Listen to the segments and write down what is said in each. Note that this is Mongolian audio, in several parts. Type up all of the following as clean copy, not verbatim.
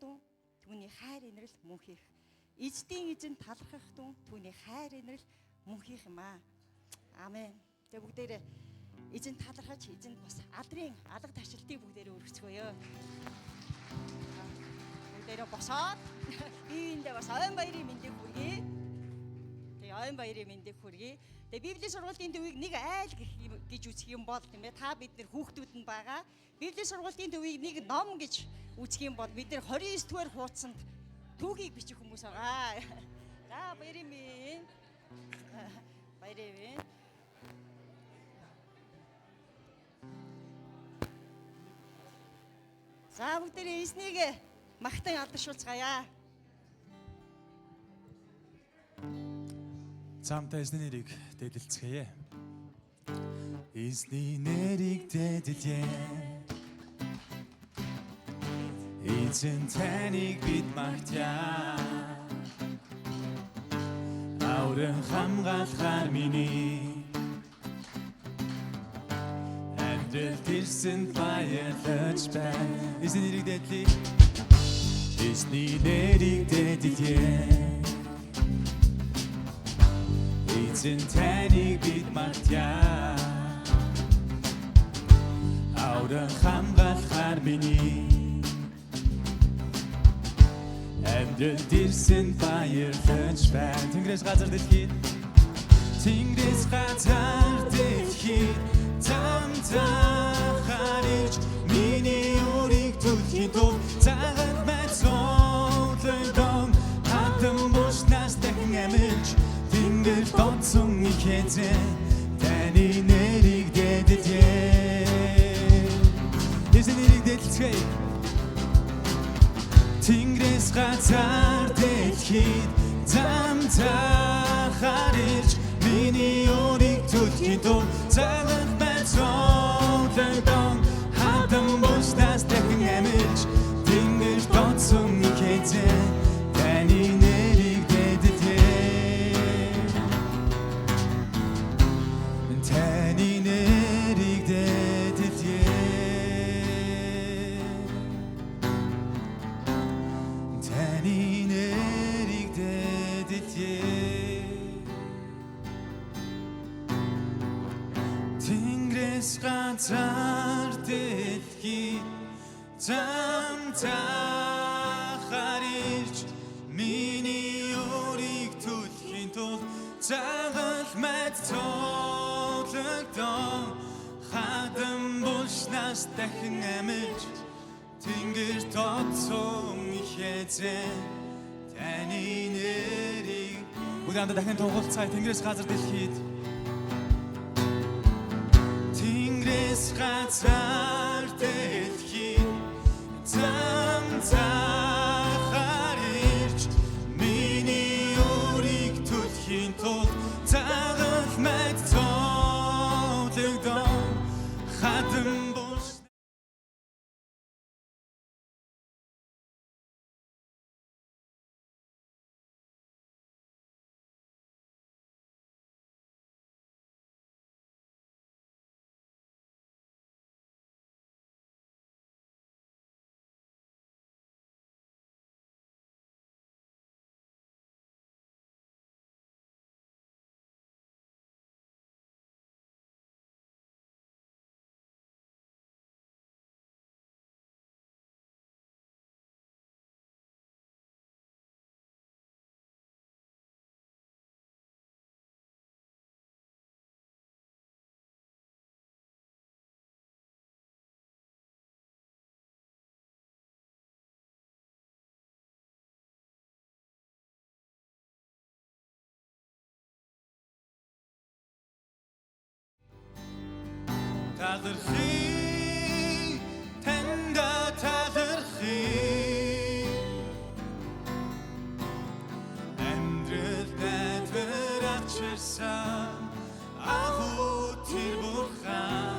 дун түүний хайр инрэл мөн хийх. Эздийн эзэн талархах дун түүний хайр инрэл мөн хийх юм аа. Амен. Тэгээ бүгдээрээ эзэн талархаж, эзэнд бас адрын алга ташилтыг бүгдээрээ өргөцгөөё. Бүгдээрээ босоод биендээ бас ойн баярын мэндийг хүргэе. Тэгээ ойн баярын мэндийг хүргэе. Тэгээ Библийн сургуулийн төвийг нэг айл гэж үзэх юм бол тийм ээ, та бид нар хүүхдүүд нь байгаа. Библийн сургуулийн төвийг нэг ном гэж үзэх юм бол бид нар 29 дугаар хуудсанд түүхийг бичих хүмүүс байгаа. За баярын минь. Баярын минь. За бүгдээрээ эзнийг магтан алдаршуулцгаая. Цаамтай эзний нэрийг дэдэлцгээе. Эзний нэрийг дэдэлье. Эзэн таныг бид магтъя. Аурын хамгаалахаар миний амьдралд ирсэн баярлаж байна. Эзний нэрийг дэдэлье. Эзний нэрийг дэдэлье. Эзэн таныг бид магтъя. Аурын хамгаалахаар миний амьдралд ирсэн баярлаж байна. Тэнгэрээс газар дэлхийд, Тэнгэрээс газар дэлхийд замдахаар ирж миний өрийг түлхийн тулд цагаат мэцүүлэн хатан бушнаас дахин амилж Тэнгэр тооцсон их эзэн таны нэрийг дэдэлье. Эзний нэрийг дэдэлцгээе. Тэнгэрээс газар дэлхийд замдахаар ирж миний өрийг түлхийн тулд цагаат мэцүүлэн хатан бушнаас дахин амилж Тэнгэр тооцсон их эзэн таны нэрийг дэдэлье. Таны нэрийг дэдэлье. Таны нэрийг дэдэлье. Тэнгэрээс газар дэлхийд замдахаар ирж миний өрийг түлхийн тулд цагаат мэцүүлэн хатан бушнаас дахин амилж Тэнгэр тооцсон их эзэн таны нэрийг бүгд дахин тунгалцгаая. Тэнгэрээс газар дэлхийд, Тэнгэрээс газар дэлхийд замдахаар ирж миний өрийг түлхийн тулд цагаат мэцүүлэн хатан буш талархи танда талархи амьдрал найдвар авчирсан ахуу тэр бурхан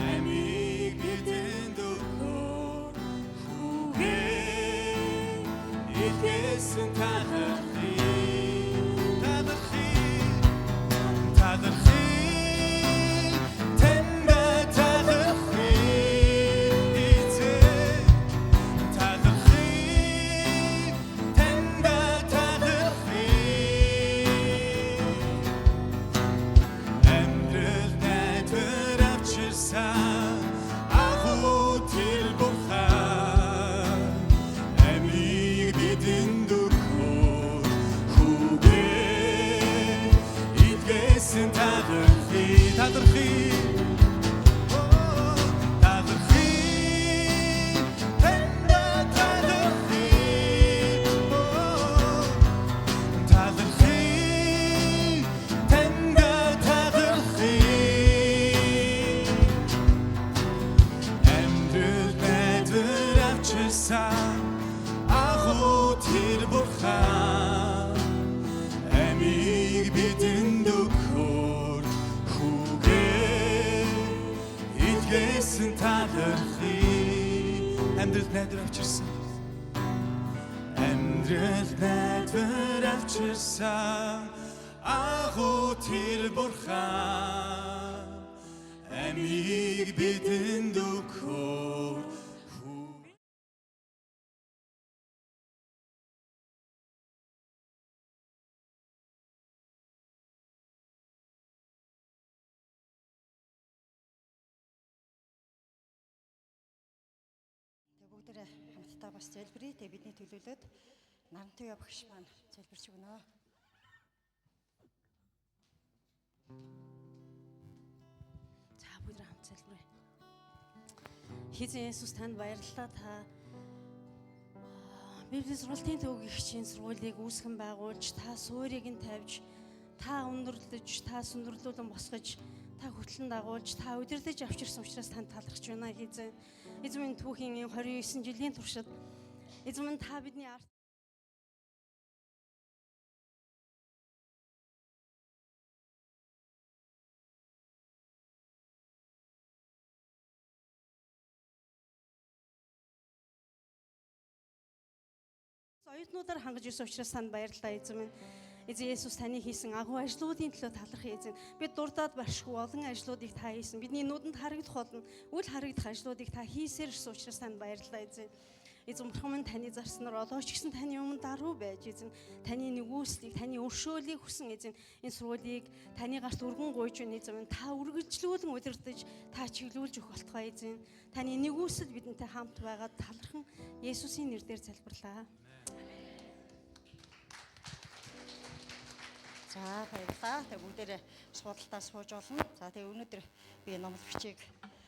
амийг бидэнд өгөх хүүгээ илгээсэн талархи талархи талархи авчирсан агуу тэр бурхан амийг бидэнд өгөхөөр хүүгээ илгээсэн талархыг амьдрал найдвар авчирсан амьдрал найдвар авчирсан агуу тэр бурхан амийг бидэнд өгөхөөр бүгдээ хамтдаа бас залбирая. Тэгээ бидний төлөөлөд Нарантай явагч маань залбирч өгнө. За бүгдээ хамт залбирая. Эзэн Есүс танд баярлалаа. Та Библийн сургалтын төвөгчийн сургуулийг үүсгэн байгуулж, та суурийг нь тавьж, та өндөрлөж, та сүндэрлүүлэн босгож, та хөтлөн дагуулж, та удирдах авчирсан учраас танд талархаж байна. Эзэн минь түүхийн 29 жилийн туршид эзэн минь та бидний ард оюутнуудаар хангаж ирсэн учраас танд баярлалаа эзэн минь. Эзэн Есүс таны хийсэн агуу ажлуудын төлөө талархъя эзэн. Бид дурдаад баршгүй олон ажлуудыг та хийсэн. Бидний нүдэнд харагдах болон үл харагдах ажлуудыг та хийсээр ирсэн учраас танд баярлалаа эзэн. Эзэн бурхан минь таны зарснаар олооч гэсэн таны өмнө даруй байж эзэн таны нэгүслийг, таны өршөөлийг хүсэн эзэн энэ сургуулийг таны гарт өргөн гуйж байна эзэн. Та үргэлжлүүлэн удирдах, та чиглүүлж өгөх болтугай эзэн. Таны нэгүсэл бидэнтэй хамт байгаад талархан Есүсийн нэрээр залбирлаа. За баярлалаа. Тэгээ бүгдээрээ суудалтаа сууж олно. За тэгээ өнөөдөр би номлол бичиг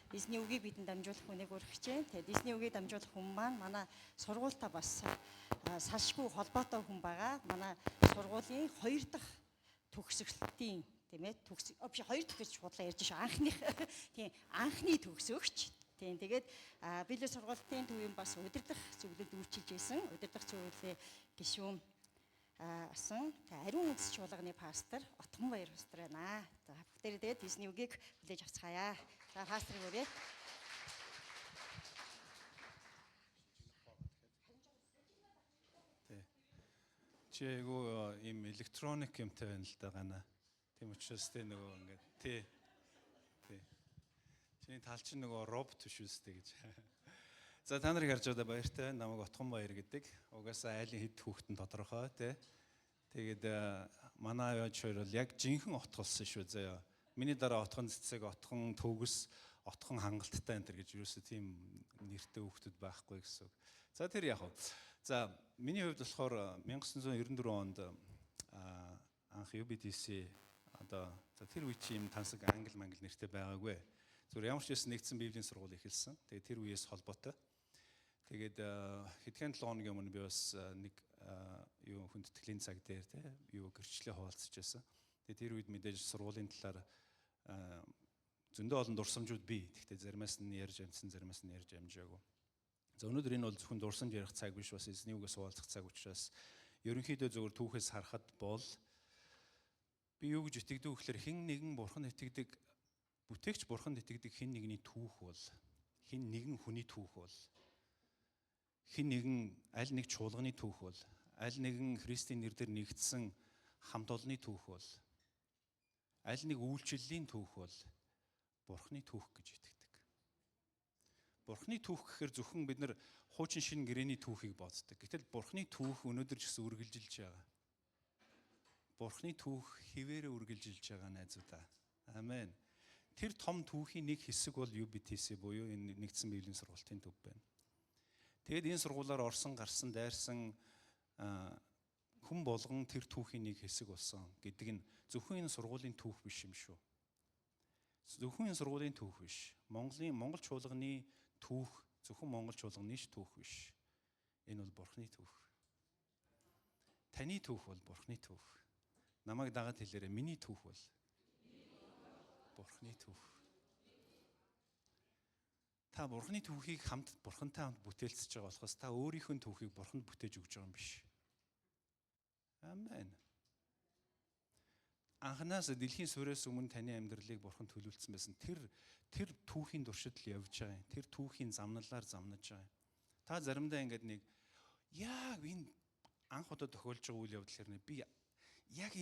эзний үгийг бидэнд дамжуулах хүнийг өргөж байна. Тэгээд эзний үгийг дамжуулах хүн маань манай сургуультаа бас салшгүй холбоотой хүн байгаа. Манай сургуулийн 2 дахь төгсгөлтийн тийм ээ хоёр дахь гэж худлаа ярьж шүү. Анхных тийм анхны төгсөгч. Тийм тэгээд Библийн сургуулийн төвийн бас удирдах зөвлөлд үйлчилж байсан. Удирдах зөвлөлийн гишүүн асан ариун үндэс чуулганы пастор Отгонбаяр пастор байна. За бүгдээрээ тэгээд эзний үгийг хүлээж авцгаая. За пастрыг өрөө. Чи айгу ийм электроник юмтай байна л да гана. Тийм учраас тэ нөгөө ингээд тий. Чиний тал чинь нөгөө робот биш үстэй гэж. За та нарыг харж байгаа баяртай байна. Намайг Отгонбаяр гэдэг. Угаасаа айлын хэд хүүхдэн тодорхой тий. Тэгээд манай аяач хоёр бол яг жинхэнэ отголсон шүү заяа. Миний дараа отхон цэцэг, отхон төгс, отхон хангалттай энэ төр гэж юусе тийм нэртэй хүүхдүүд байхгүй гэсэн. За тэр яг. За миний хувьд болохоор 1994 онд анх UBDC одоо тэр үе чи юм тансаг англи мангли нэртэй байгаагүй. Зүгээр ямар ч байсан нэгдсэн библийн сургууль эхэлсэн. Тэгээд тэр үеэс холбоотой. Тэгээд хэдхэн 7 хоногийн өмнө би бас нэг юу хүндэтгэлийн цаг дээр те юу гэрчлэлээ хуваалцаж байсан. Тэгээд тэр үед мэдээж сургуулийн талаар зөндөө олон дурсамжууд бий. Гэхдээ заримаас нь ярьж амжсан, заримаас нь ярьж амжаагүй. За өнөөдөр энэ бол зөвхөн дурсамж ярих цаг биш, бас эзний үгээс хуваалцах цаг учраас ерөнхийдөө зөвхөн түүхээс харахад бол би юу гэж итгэдэг вэ гэхээр хэн нэгэн бурхан итгэдэг, бүтээгч бурханд итгэдэг хэн нэгний түүх бол, хэн нэгэн хүний түүх бол, хэн нэгэн аль нэг чуулганы түүх бол, аль нэгэн Христийн нэрээр нэгдсэн хамт олонны түүх бол, аль нэг үйлчлэлийн түүх бол бурхны түүх гэж итгэдэг. Бурхны түүх гэхээр зөвхөн бид нар хуучин шинэ гэрээний түүхийг боддог. Гэтэл бурхны түүх өнөөдөр ч гэсэн үргэлжилж байгаа. Бурхны түүх хിവэрэ үргэлжилж байгаа найзуудаа. Амен. Тэр том түүхийн нэг хэсэг бол UBTC буюу энэ нэгдсэн библийн сургалтын төв байна. Тэгэд энэ сургуулаар орсон, гарсан, дайрсан хүн болгон тэр түүхийн нэг хэсэг болсон гэдэг нь зөвхөн энэ сургуулийн түүх биш юм шүү. Зөвхөн энэ сургуулийн түүх биш. Монгол чуулганы түүх зөвхөн монгол чуулганы түүх биш. Энэ бол бурхны түүх. Таны түүх бол бурхны түүх. Намайг дагаад хэлээрэй. Миний түүх бол бурхны түүх. Та Бурхны түүхийг Бурхантай хамт бүтээлцэж байгаа болохоос та өөрийнхөө түүхийг Бурханд бүтээж өгч байгаа юм биш. Амен. Анханаас дэлхийн суурьаас өмнө таны амьдралыг Бурхан төлөвлөсөн байсан. Тэр түүхийн туршид л явж байгаа юм. Тэр түүхийн замналаар замнаж байгаа юм. Та заримдаа ингээд нэг яг энэ анх удаа тохиолж байгаа үйл явдал хэрнээ би яг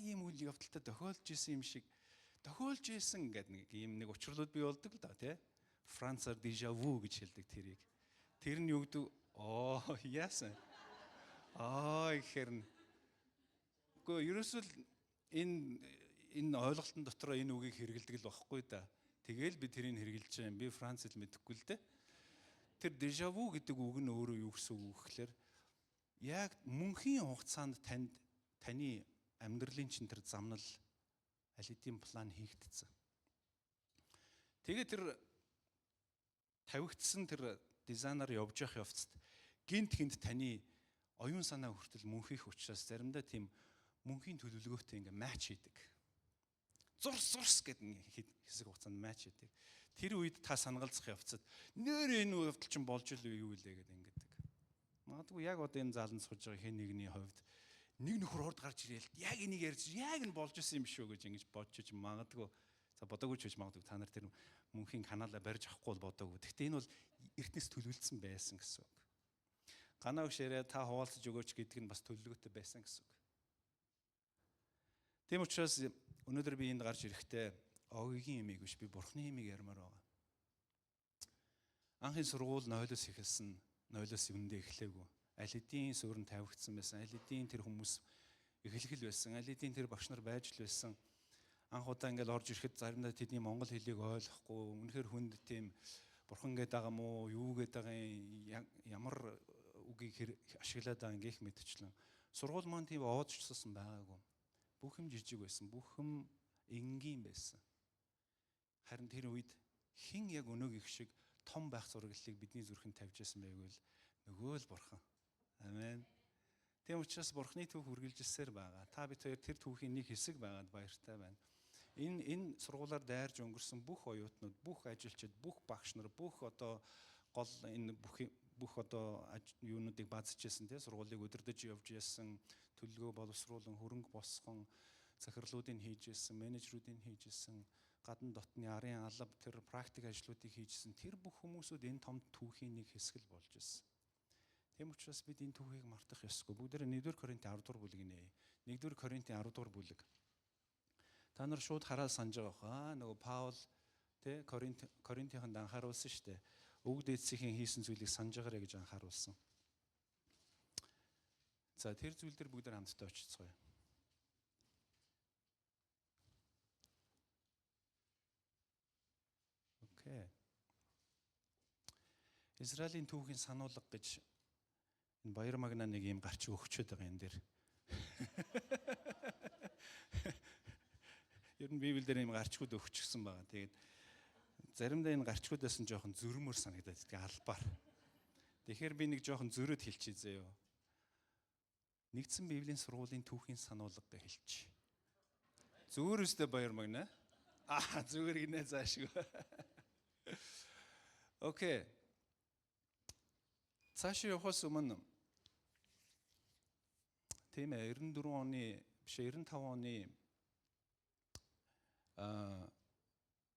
ийм үйл явдалтай тохиолж исэн юм шиг тохиолж исэн гэдэг нэг ийм нэг учрлууд бий болдог л да тий. Францаар déjà vu гэж хэлдэг тэрийг. Тэр нь юу гэдэг яасан. Ихэр. Гэхдээ ерөөсөө энэ ойлголтын дотор энэ үгийг хэрэгэлдэг л багхгүй да. Тэгээл би тэрийг хэрэгжилж байгаа юм. Би Франц хэл мэдэхгүй л дээ. Тэр déjà vu гэдэг үг нь өөрөө юу гэсэн үг гэхээр яг мөнхийн хугацаанд таны амьдралын чинь тэр замнал аль хэдийн план хийгдсэн. Тэгээ тэр тавигдсан тэр дизайнер явж явах явцад гинт таны оюун санаа хүртэл мөнхийх учраас заримдаа тийм мөнхийн төлөвлөгөөтэй ингээ матч хийдэг. Зурс гэдэг хэсэг хугацаанд матч хийдэг. Тэр үед та санагалзах явцад нэр энэ явдал чинь болж л юу вэ гэдэг ингэдэг. Магадгүй яг одоо энэ зааланд сууж байгаа хэн нэгний хувьд нэг нөхөр хурд гарч ирээл яг энийг ярьж яг нь болж исэн юм шүү гэж ингэж бодчих магадгүй. За бодоогүй ч гэж магадгүй та нар тэр мөнхийн каналаа барьж авахгүй бол бодоогүй. Гэхдээ энэ бол эртнээс төлөвлөсөн байсан гэсэн үг. Ганаа өгшээрээ та хуваалцаж өгөөч гэдэг нь бас төлөвлөгөөтэй байсан гэсэн үг. Тийм учраас өнөөдөр би энд гарч ирэхдээ огийн имийг биш би Бурхны имийг ярмаар байгаа. Анхын сургууль нойлоос эхэлсэн, нойлоос үндэ эхлэегүй. Аль хэдийн суурин тавигдсан байсан, аль хэдийн тэр хүмүүс эхлэл байсан, аль хэдийн тэр багш нар байж л байсан. Анх удаа ингээл орж ирэхэд заримдаа тэдний монгол хэлийг ойлгохгүй, үнэхээр хүнд тийм Бурхан гэдэг байгаа мó, юу гэдэг байгаа ямар үгийг ашиглаад байгаа гэх мэтчлэн сургууль маань тийм оодчсан байгаагүй. Бүх юм жижиг байсан, бүх юм энгийн байсан. Харин тэр үед хэн яг өнөөг их шиг том байх зураглалыг бидний зүрхэнд тавьж байсан байвал нөгөө л Бурхан. Амен. Тийм учраас Бурханы түүх үргэлжилсээр байгаа. Та бид хоёр тэр түүхийн нэг хэсэг байгаад баяртай байна. Энэ сургуулаар дайрж өнгөрсөн бүх оюутнууд, бүх ажилчид, бүх багш нар, бүх одоо гол энэ бүх одоо юунуудыг базжсэн тий сургуулийг удирдах явж яасан, төлөвлөгөө боловсруулан хөрөнгө босгон, захирлуудыг хийжсэн, менежерүүдийг хийжсэн, гадна дотны арын алба тэр практик ажлуудыг хийжсэн. Тэр бүх хүмүүсүүд энэ том түүхийн нэг хэсэг л болж ирсэн. Тийм учраас бид энэ түүхийг мартах ёсгүй. Бүгдээрээ 1-р Коринтын 10 дугаар бүлэг нэ. 1-р Коринтын 10 дугаар бүлэг. Та нар шууд хараад санаж байгаа. Нөгөө Паул тэ Коринтынд анхааруулсан шүү дээ. Өвөг дээдсийн хийсэн зүйлийг санаж байгаарэ гэж анхааруулсан. За тэр зүйл дээр бүгд хамтдаа очицгоё. Окей. Израилийн түүхийн сануулга гэж энэ баяр магнаа нэг юм гарч өгчөөд байгаа энэ дээр. Ер нь Библиэлд юм гарчгууд өгчихсэн байгаа. Тэгээд заримдаа энэ гарчгуудаас нь жоохон зөрмөр санагдаад байгаа албаар. Тэгэхээр би нэг жоохон зөрөөд хэлчихье заяа. Нэгдсэн Библийн сургуулийн түүхийн сануулга гэж хэлчих. Зүгээр үстэй баяр магнаа. Зүгээр гинэ заашгүй. Окей. Цааш явахаас өмнө тийм ээ 94 оны биш 95 оны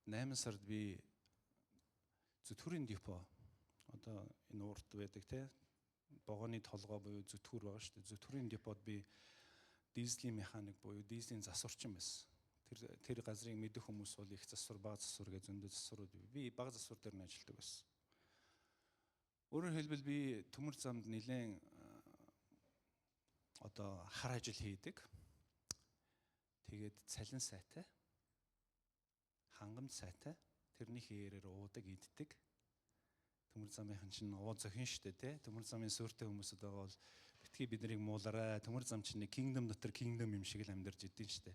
8 сард би зүтгүүрийн депо одоо энэ урт байдаг те богоны толгой буюу зүтгүүр байгаа шүү дээ. Зүтгүүрийн депод би дизелийн механик буюу дизелийн засварчин байсан. Тэр газрыг мэдэх хүмүүс бол их засвар, бага засвар гэж зөндөө засварууд би бага засвар дээр нь ажилладаг байсан. Өөрөөр хэлбэл би төмөр замд нэлээд одоо хар ажил хийдэг. Тэгээд цалин сайтай, хангамж сайтай, тэрний хэрээр уудаг, иддэг. Төмөр замынхан чинь уу зохин штэ тий. Төмөр замын суурьтай хүмүүсүүд байгаа бол битгий бид нарыг муулаарай. Төмөр зам чинь kingdom дотор kingdom юм шиг л амьдарч идэв штэ.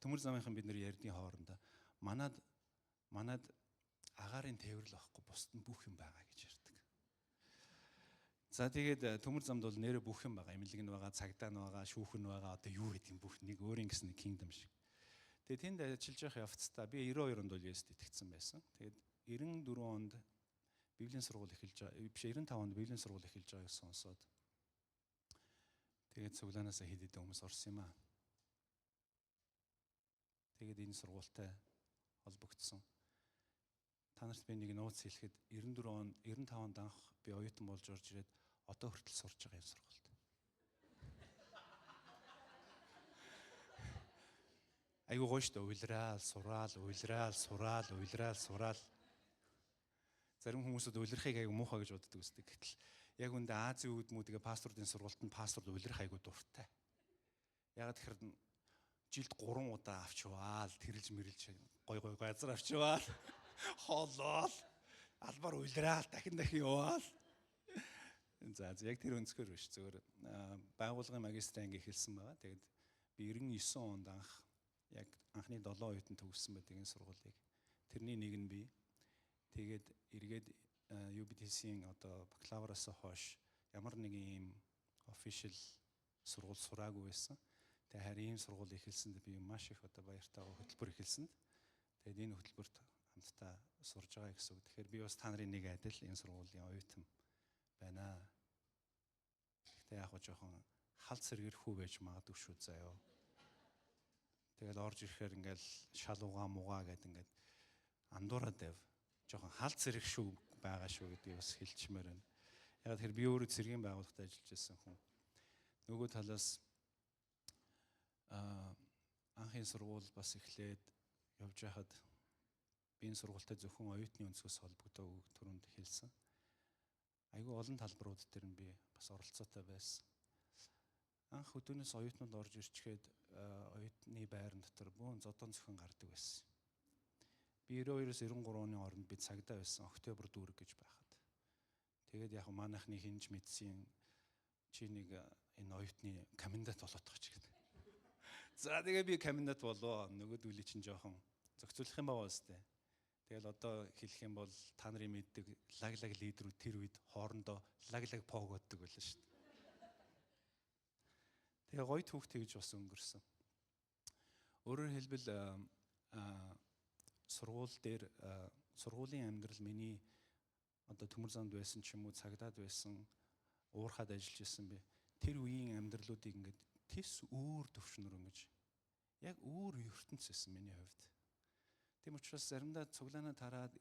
Төмөр замынхан бид нар ярьдгийн хоорондоо манад агаарын тээврэл авахгүй бусд нь бүх юм байгаа гэж ярьдаг. За тэгээд төмөр замд бол нэрэ бүх юм байгаа. Имлэг нь байгаа, цагдаа нь байгаа, шүүхэн нь байгаа. Одоо юу гэдэг юм бүх нэг өөрийн гэсэн kingdom шиг. Тэгээд тэнд ажиллаж явах явцдаа би 92 онд бол Есүст итгэсэн байсан. Тэгээд 94 онд Библийн сургууль эхэлж байгаа. Биш 95 онд Библийн сургууль эхэлж байгааг сонсоод тэгээд цуглаанаас хэд хэдэн хүмүүс орсон юм аа. Тэгээд энэ сургуультай холбогдсон. Та нарт би нэг нууц хэлэхэд 94 он 95 онд анх би оюутан болж орж ирээд одоо хүртэл сурж байгаа юм сургуульд. Айгуу гоё штэ, уйлраал, сураал. Зарим хүмүүсүүд уйлрахыг айгуу муухай гэж боддог үстэй. Гэтэл яг үндэ Азийн үүдмүүдийн пастордын сургуультанд пасторд уйлрах айгуу дуртай. Ягаад гэхээр жилд 3 удаа авчвал тэрэлж мэрэлж гой газар авчвал хоолол албаар уйлраал дахин яваал. За яг тэр өнцгөр биш, зөвөр байгуулгын магистрийн анги эхэлсэн байгаа. Тэгээд би 99 онд анх яг анхны 7 оюутан төгссөн байдаг энэ сургуулийг. Тэрний нэг нь би. Тэгээд эргээд UBTC-ийн одоо бакалавраас хойш ямар нэг юм official сургууль сураагүй байсан. Тэгээд харин ийм сургууль эхэлсэнд би маш их одоо баяртай хөтөлбөр эхэлсэнд. Тэгээд энэ хөтөлбөрт хамтдаа сурж байгаа гэсэн үг. Тэгэхээр би бас та нарын нэг адил энэ сургуулийн оюутан байна. Гэхдээ яг жоохон халт сэргэрхүү байж магадгүй шүү заяа. Тэгэл орж ирэхээр ингээл шал угаа мугаа гэд ингээд андуураад байв. Жоохон халт зэрэг шүү байгаа шүү гэдгийг бас хэлчмээр байна. Яг тэр би өөрөө цэргийн байгууллагад ажиллаж байсан хүн. Нөгөө талаас анхын сургууль бас эхлээд явж байхад би энэ сургуультай зөвхөн оюутны өнцгөөс холбогддог түрүүнд хэлсэн. Айгүй олон талбарууд дээр нь би бас оролцоотой байсан. Анх өдөөнөөс оюутнууд орж ирчгээд оюутны байран дотор бөөн зодон зөвхөн гардаг байсан. Би 92-с 93 оны хооронд би цагдаа байсан. Октябрь дүүрэг гэж байхад. Тэгээд яг манайхны хинж мэдсэн чи нэг энэ оюутны комендант болоод тах ч гэдэг. За тэгээ би комендант болоо. Нөгөөдгүйлий чинь жоохон зохицуулах юм байгаа үстэй. Тэгэл одоо хэлэх юм бол та нарын мэддэг лаглаг лидерүүд тэр үед хоорондоо лаглаг погоддог байлаа шүү дээ. Тэгээ гоё түүхтэй гэж бас өнгөрсөн. Өөрөөр хэлбэл сургуулийн амьдрал миний одоо төмөр замд байсан ч юм уу цагдаад байсан уурхад ажиллаж исэн би. Тэр үеийн амьдралуудыг ингээд тис өөр төвшнөр өнгөж яг өөр ертөнц байсан миний хувьд. Тийм учраас заримдаа цуглаанаа тараад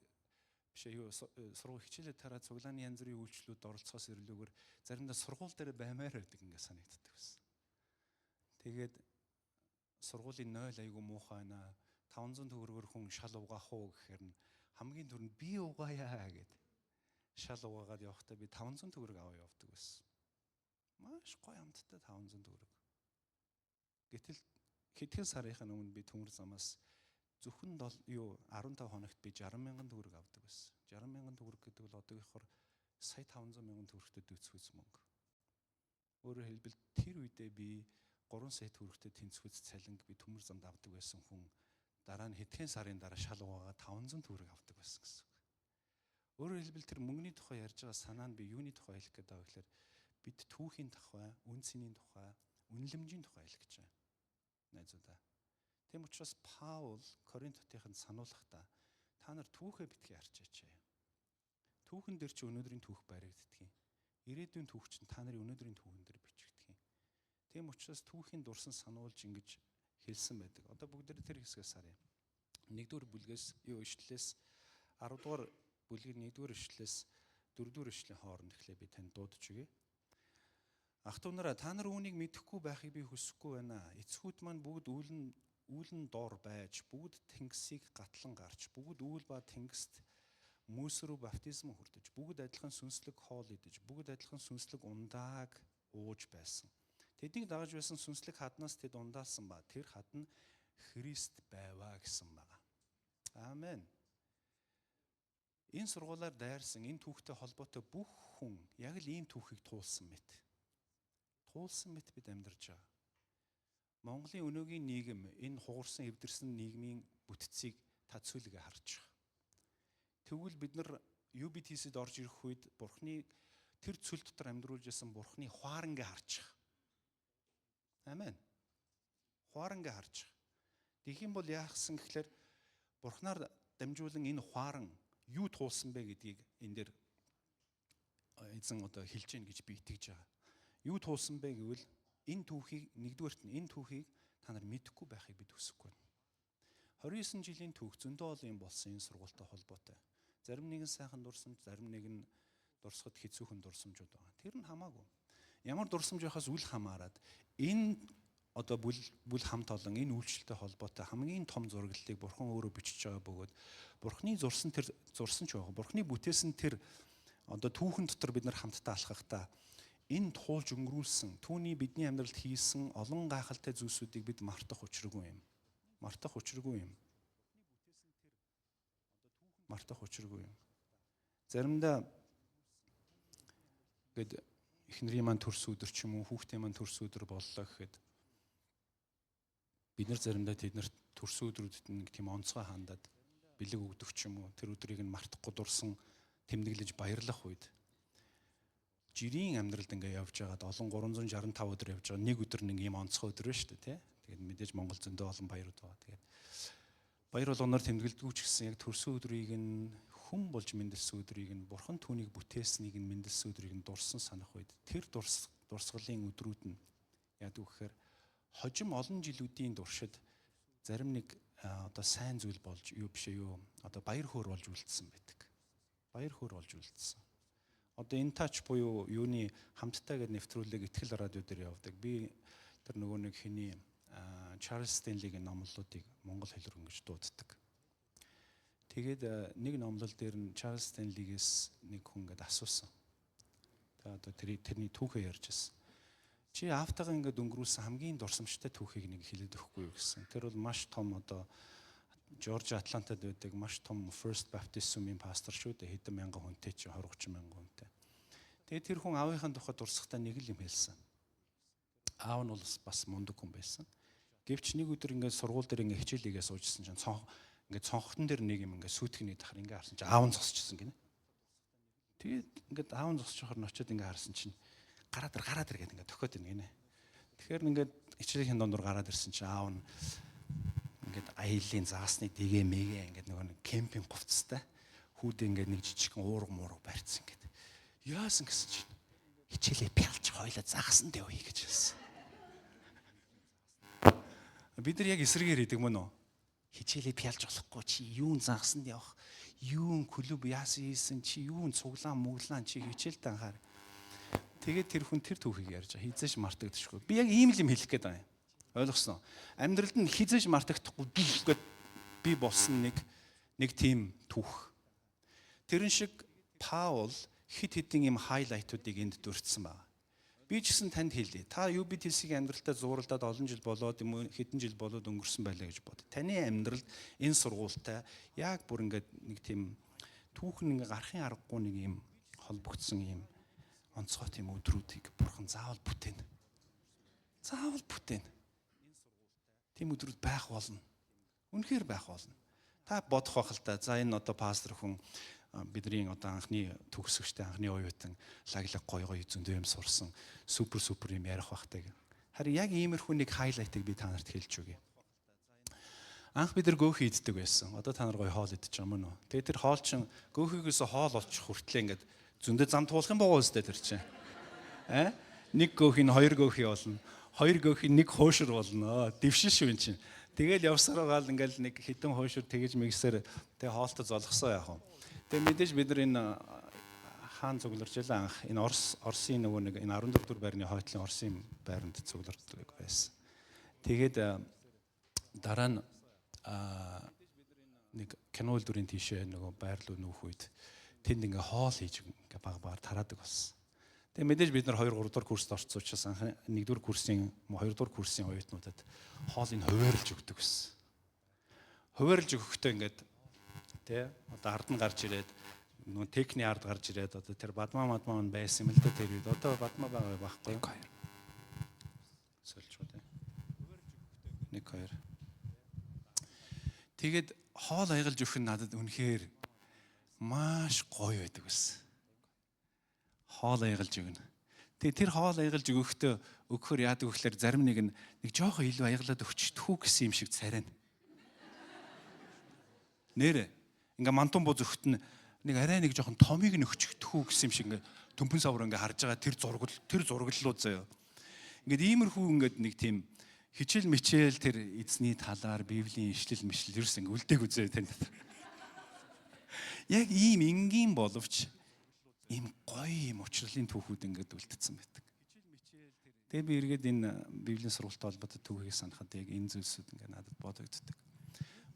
биш юу сургууль хичээлээ тараад цуглааны янз бүрийн үйлчлүүд оролцохоос ирлүүгээр заримдаа сургууль дээр баймаар байдаг ингээд санагддаг байсан. Тэгээд сургуулийн 0 айгу муухай байна. 500 төгрөгөөр хүн шал угаах уу гэхээр нь хамгийн түрүүнд би угаая гэд шал угаагаад явахдаа би 500 төгрөг аваа явдаг байсан. Маш гоё амттай 500 төгрөг. Гэтэл хэдхэн сарынхаа өмнө би төмөр замаас зөвхөн 15 хоногт би 60,000 төгрөг авдаг байсан. 60,000 төгрөг гэдэг бол одоогийнхоор сая 500,000 төгрөгтэй дэвцвэц мөнгө. Өөрөөр хэлбэл тэр үедээ би 3 сая төгрөгтэй тэнцвэц цалинг би төмөр замд авдаг байсан хүн дараа нь хэдхэн сарын дараа шал угаагаа 500 төгрөг авдаг байсан гэсэн үг. Өөрөөр хэлбэл тэр мөнгөний тухай ярьж байгаа санаа нь би юуны тухай хэлэх гээд байгаа гэхээр бид түүхийн тухай, үн цэнийн тухай, үнэлэмжийн тухай хэлэх гэж байна. Найзуудаа. Тийм учраас Паул Коринтотынд сануулгахдаа та нар түүхээ битгий харчаач. Түүхэн дээр чи өнөөдрийн түүх баригддаг. Ирээдүйн түүх чинь та нарын өнөөдрийн түүхэн дээр бичигддэг. Тийм учраас түүхийн дурсан сануулж ингэж хэлсэн байдаг. Одоо бүгд тэр хэсгээс харъя. 1-р бүлгээс ишлэлээс 10-р бүлгийн 1-р ишлэлээс 4-р ишлэлийн хооронд эхлээ би танд дуудаж өгье. Ах トゥ нараа та нар үүнийг мэдэхгүй байхыг би хүсэхгүй байна. Эцгүүд маань бүгд үүлэн доор байж, бүгд тэнгисийг гатлан гарч, бүгд үүл ба тэнгист мөс рүү баптизм хүртэж, бүгд адилхан сүнслэг хоол идэж, бүгд адилхан сүнслэг ундааг ууж байсан. Тэднийг дагаж байсан сүнслэг хаднаас тэд ундаалсан ба тэр хадна Христ байваа гэсэн байна. Аамен. Энэ сургуулаар дайрсан энэ түүхтэй холбоотой бүх хүн яг л ийм түүхийг туулсан мэт. Туулсан мэт бид амьдарч байгаа. Монголын өнөөгийн нийгэм энэ хугарсан эвдэрсэн нийгмийн бүтцийг та цүлгээ харж байгаа. Тэгвэл бид нар UBTC-д орж ирэх үед Бурхны тэр цүл дотор амьдруулж байсан Бурхны хуарангээ харж байгаа. Амен. Хуарангээ харж байгаа. Тэгэх юм бол яахсан гэхээр Бурхнаар дамжуулан энэ хуаран юу туулсан бэ гэдгийг энэ дээр эзэн одоо хэлж гин гэж би итгэж байгаа. Юу туулсан бэ гэвэл энэ түүхийг нэгдүгээрт нь энэ түүхийг та нар мэдэхгүй байхыг бид хүсэхгүй байна. 29 жилийн түүх зөндөө олон юм болсон энэ сургуультай холбоотой. Зарим нэг нь сайхан дурсамж, зарим нэг нь дурсахад хэцүүхэн дурсамжууд байгаа. Тэр нь хамаагүй. Ямар дурсамж байхаас үл хамааран энэ одоо бүл хамт олон энэ үйлчлэлтэй холбоотой хамгийн том зураглалыг Бурхан өөрөө бичиж байгаа бөгөөд Бурханы зурсан ч байгаа. Бурханы бүтээсэн тэр одоо түүхэн дотор бид нар хамтдаа алхахдаа энэ туулж өнгөрүүлсэн түүний бидний амьдралд хийсэн олон гайхалтай зүйлсүүдийг бид мартах учиргүй юм. Мартах учиргүй юм. Заримдаа гээд эхнэрийн маань төрс өдөр ч юм уу хүүхдийн маань төрс өдөр боллоо гэхэд бид нар заримдаа тэднэрт төрс өдрүүдэд нэг тийм онцгой хандаад бэлэг өгдөг ч юм уу тэр өдрийг нь мартахгүй дурсан тэмдэглэж баярлах үед жирийн амьдралд ингээ явж байгаад олон 365 өдөр явж байгаа нэг өдөр нэг юм онцгой өдөр байна шүү дээ тий. Тэгээд мэдээж Монгол зөндөө олон баярууд байгаа. Тэгээд баяр болгоноор тэмдэглэдэг ч гэсэн яг төрсөн өдрийг нь хүн болж мэндэлсэн өдрийг нь Бурхан түүнийг бүтээснийг нь мэндэлсэн өдрийг нь дурсан санах үед тэр дурсгалын өдрүүд нь яадаг вэхээр хожим олон жилүүдийн туршид зарим нэг одоо сайн зүйл болж юу биш юу одоо баяр хөөр болж үлдсэн байдаг. Баяр хөөр болж үлдсэн. Одоо энэ тач буюу юуны хамтдаа гэдэг нэвтрүүлэг ихтгэл радио дээр явдаг. Би тэр нөгөө нэг хэний Чарлз Стенлигийн номлолуудыг монгол хэл рүү ингэж дууддаг. Тэгээд нэг номлол дээр нь Чарлз Стенлигээс нэг хүн ингэж асуусан. Тэгээд одоо тэрний түүхээ ярьж байсан. Чи автагаа ингэж өнгөрүүлсэн хамгийн дурсамжтай түүхийг нэг хэлээд өгөхгүй юу гэсэн. Тэр бол маш том одоо Жоржи Атлантад байдаг маш том First Baptist Сүмийн пастор шүү дээ. Хэдэн мянган хүнтэй чи 20-30 мянган хүнтэй. Тэгээд тэр хүн аавынхаа тухайд дурсахтаа нэг л юм хэлсэн. Аав нь бол бас мундаг хүн байсан. Гэвч нэг өдөр ингээд сургууль дээр ингээд хичээлийгээ суужсэн чинь ингээд цонхтон дээр нэг юм ингээд сүйтгэний дахар ингээд харсан чинь аав нь зогсчихсан гинэ. Тэгээд ингээд аав нь зогсчихоор нь очиод ингээд харсан чинь гараад ир гэдэг ингээд тохиод ийн гинэ. Тэгэхээр ингээд хичээлийн дондор гараад ирсэн чинь аав нь ингээд аялын заасны дэгээ мэгээ ингээд нөгөө нэг кемпинг говцтой хүүдээ ингээд нэг жижигхэн уурга муурга барьцсан ингээд. Яасан гэсэн чинь хичээлээ пялж хойлоо загсан дээ үе гэж хэлсэн. Бид нар яг эсрэгээр хийдэг мөн үү? Хичээлээ пялж болохгүй чи юун загсанд явах, юун клуб яасан хийсэн чи юун цуглаан мөглаан чи хичээлдээ анхаар. Тэгээд тэр хүн тэр түүхийг ярьж байгаа. Хизээш мартагдчихгүй. Би яг ийм л юм хэлэх гээд байгаа юм. Ойлгосноо? Амьдралд нь хизээш мартагдахгүй гэд би болсон нэг тийм түүх. Тэрэн шиг Паул хит хитэн юм хайлайтуудыг энд дурдсан байна. Би ч гэсэн танд хэлье. Та UBTC-ийн амьдралтаа зууралдаад олон жил болоод юм уу хэдэн жил болоод өнгөрсөн байлаа гэж бод. Таны амьдралд энэ сургуультай яг бүр ингээд нэг тийм түүхэн ингээ гарахын аргагүй нэг юм холбогдсон юм онцгой тийм өдрүүдийг Бурхан заавал бүтээнэ. Заавал бүтээнэ. Тийм өдрүүд байх болно. Үнэхээр байх болно. Та бодох байх л та. За энэ одоо пастор хүн бидний одоо анхны төгсөгчтэй анхны оюутан лаглаг гоё зөндөө юм сурсан супер юм ярих бахтай. Харин яг иймэрхүү нэг хайлайтыг би та нарт хэлж өгье. Анх бид нар гөөхий иддэг байсан. Одоо та нар гоё хоол идэж байгаа мөн үү? Тэгээ тэр хоол чинь гөөхийгээс хоол олчих хүртлээ ингээд зөндөө зам туулах юм байгаа үстэй тэр чинь. Нэг гөөхийг хоёр гөөхий болно. Хоёр гөөхийг нэг хуушир болно. Дэвшин шүү эн чинь. Тэгэл явсаар байгаа л ингээл нэг хитэн хуушир тэгэж мэгсээр тэгээ хоолтой золгосоо яах вэ? Тэгээ мэдээж бид нар энэ хаан цугларч ялаа анх энэ Оросын нөгөө нэг энэ 14 дугаар байрны хойтлын Оросын байранд цуглардаг байсан. Тэгээд дараа нь нэг кино дүрийн тийшээ нөгөө байр руу нүүх үед тэнд ингээ хоол хийж ингээ баг тараадаг болсон. Тэгээ мэдээж бид нар 2 3 дугаар курст орсон учраас анх 1 дугаар курсын 2 дугаар курсын оюутнуудад хоолыг хуваарлж өгдөг байсан. Хуваарлж өгөхдөө ингээд тэ одоо ард нь гарч ирээд нөгөө техникний ард гарч ирээд одоо тэр бадмаа нь байсан юм л да тэр үед одоо бадмаа байгаа байхгүй. 1 2 сольж байна. 1 2 тэгээд хоол аягалж өгөх нь надад үнэхээр маш гоё байдаг байсан. Хоол аягалж өгнө. Тэгээ тэр хоол аягалж өгөхөөр яадаг вэхлээр зарим нэг жоохон илүү аягалаад өгчдөхүү гэсэн юм шиг царайна. Нэрэ ингээ мантун бууз өгөхт нэг арай нэг жоохон томыг нөхчихдөхүү гэсэн юм шиг ингээ төмпөн савар ингээ харж байгаа тэр зураглалууд заяа. Ингээд иймэрхүү ингээд нэг тийм хичээл мичээл тэр эзний талаар Библийн ишлэл мишлэл ерөөс ингээ үлдээг үзээ тань. Яг ийм энгийн боловч ийм гоё ийм учрлын түүхүүд ингээд үлдсэн байдаг. Тэгээ би эргээд энэ Библийн сургалттай холбоотой түүхийг санахад яг энэ зүйлсүүд ингээд надад бодогддог.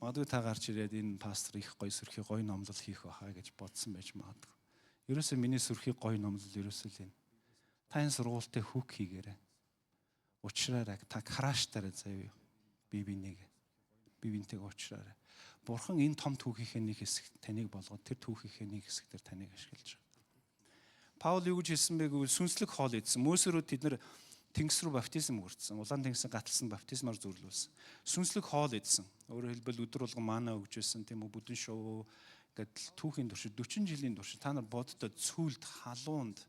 Магадгүй та гарч ирээд энэ пастор их гоё сөрхий гоё номлол хийх байхаа гэж бодсон байж магадгүй. Ерөөсөө миний сөрхий гоё номлол ерөөсөө л энэ. Та энэ сургалтыг хүүк хийгээрэй. Учраарай, та краштаарай заяа. Бибинтэйг уулзраарай. Бурхан энэ том түүхийнхээ нэг хэсэг таныг болгоод тэр түүхийнхээ нэг хэсгээр таныг ашиглаж байгаа. Паул юу гэж хэлсэн бэ гэвэл сүнслэг хоол идсэн. Мөсөрөө тэд нар тэнгис рүү баптизм хүртсэн. Улаан тэнгисийн гаталсан баптизмаар зүрлүүлсэн. Сүнслэг хоол идсэн. Өөрөөр хэлбэл өдөр болгон мана өгч байсан тийм үү, бүдэн шоу гэдэг түүхийн туршид 40 жилийн туршид та нар боддоо цүлд халуунд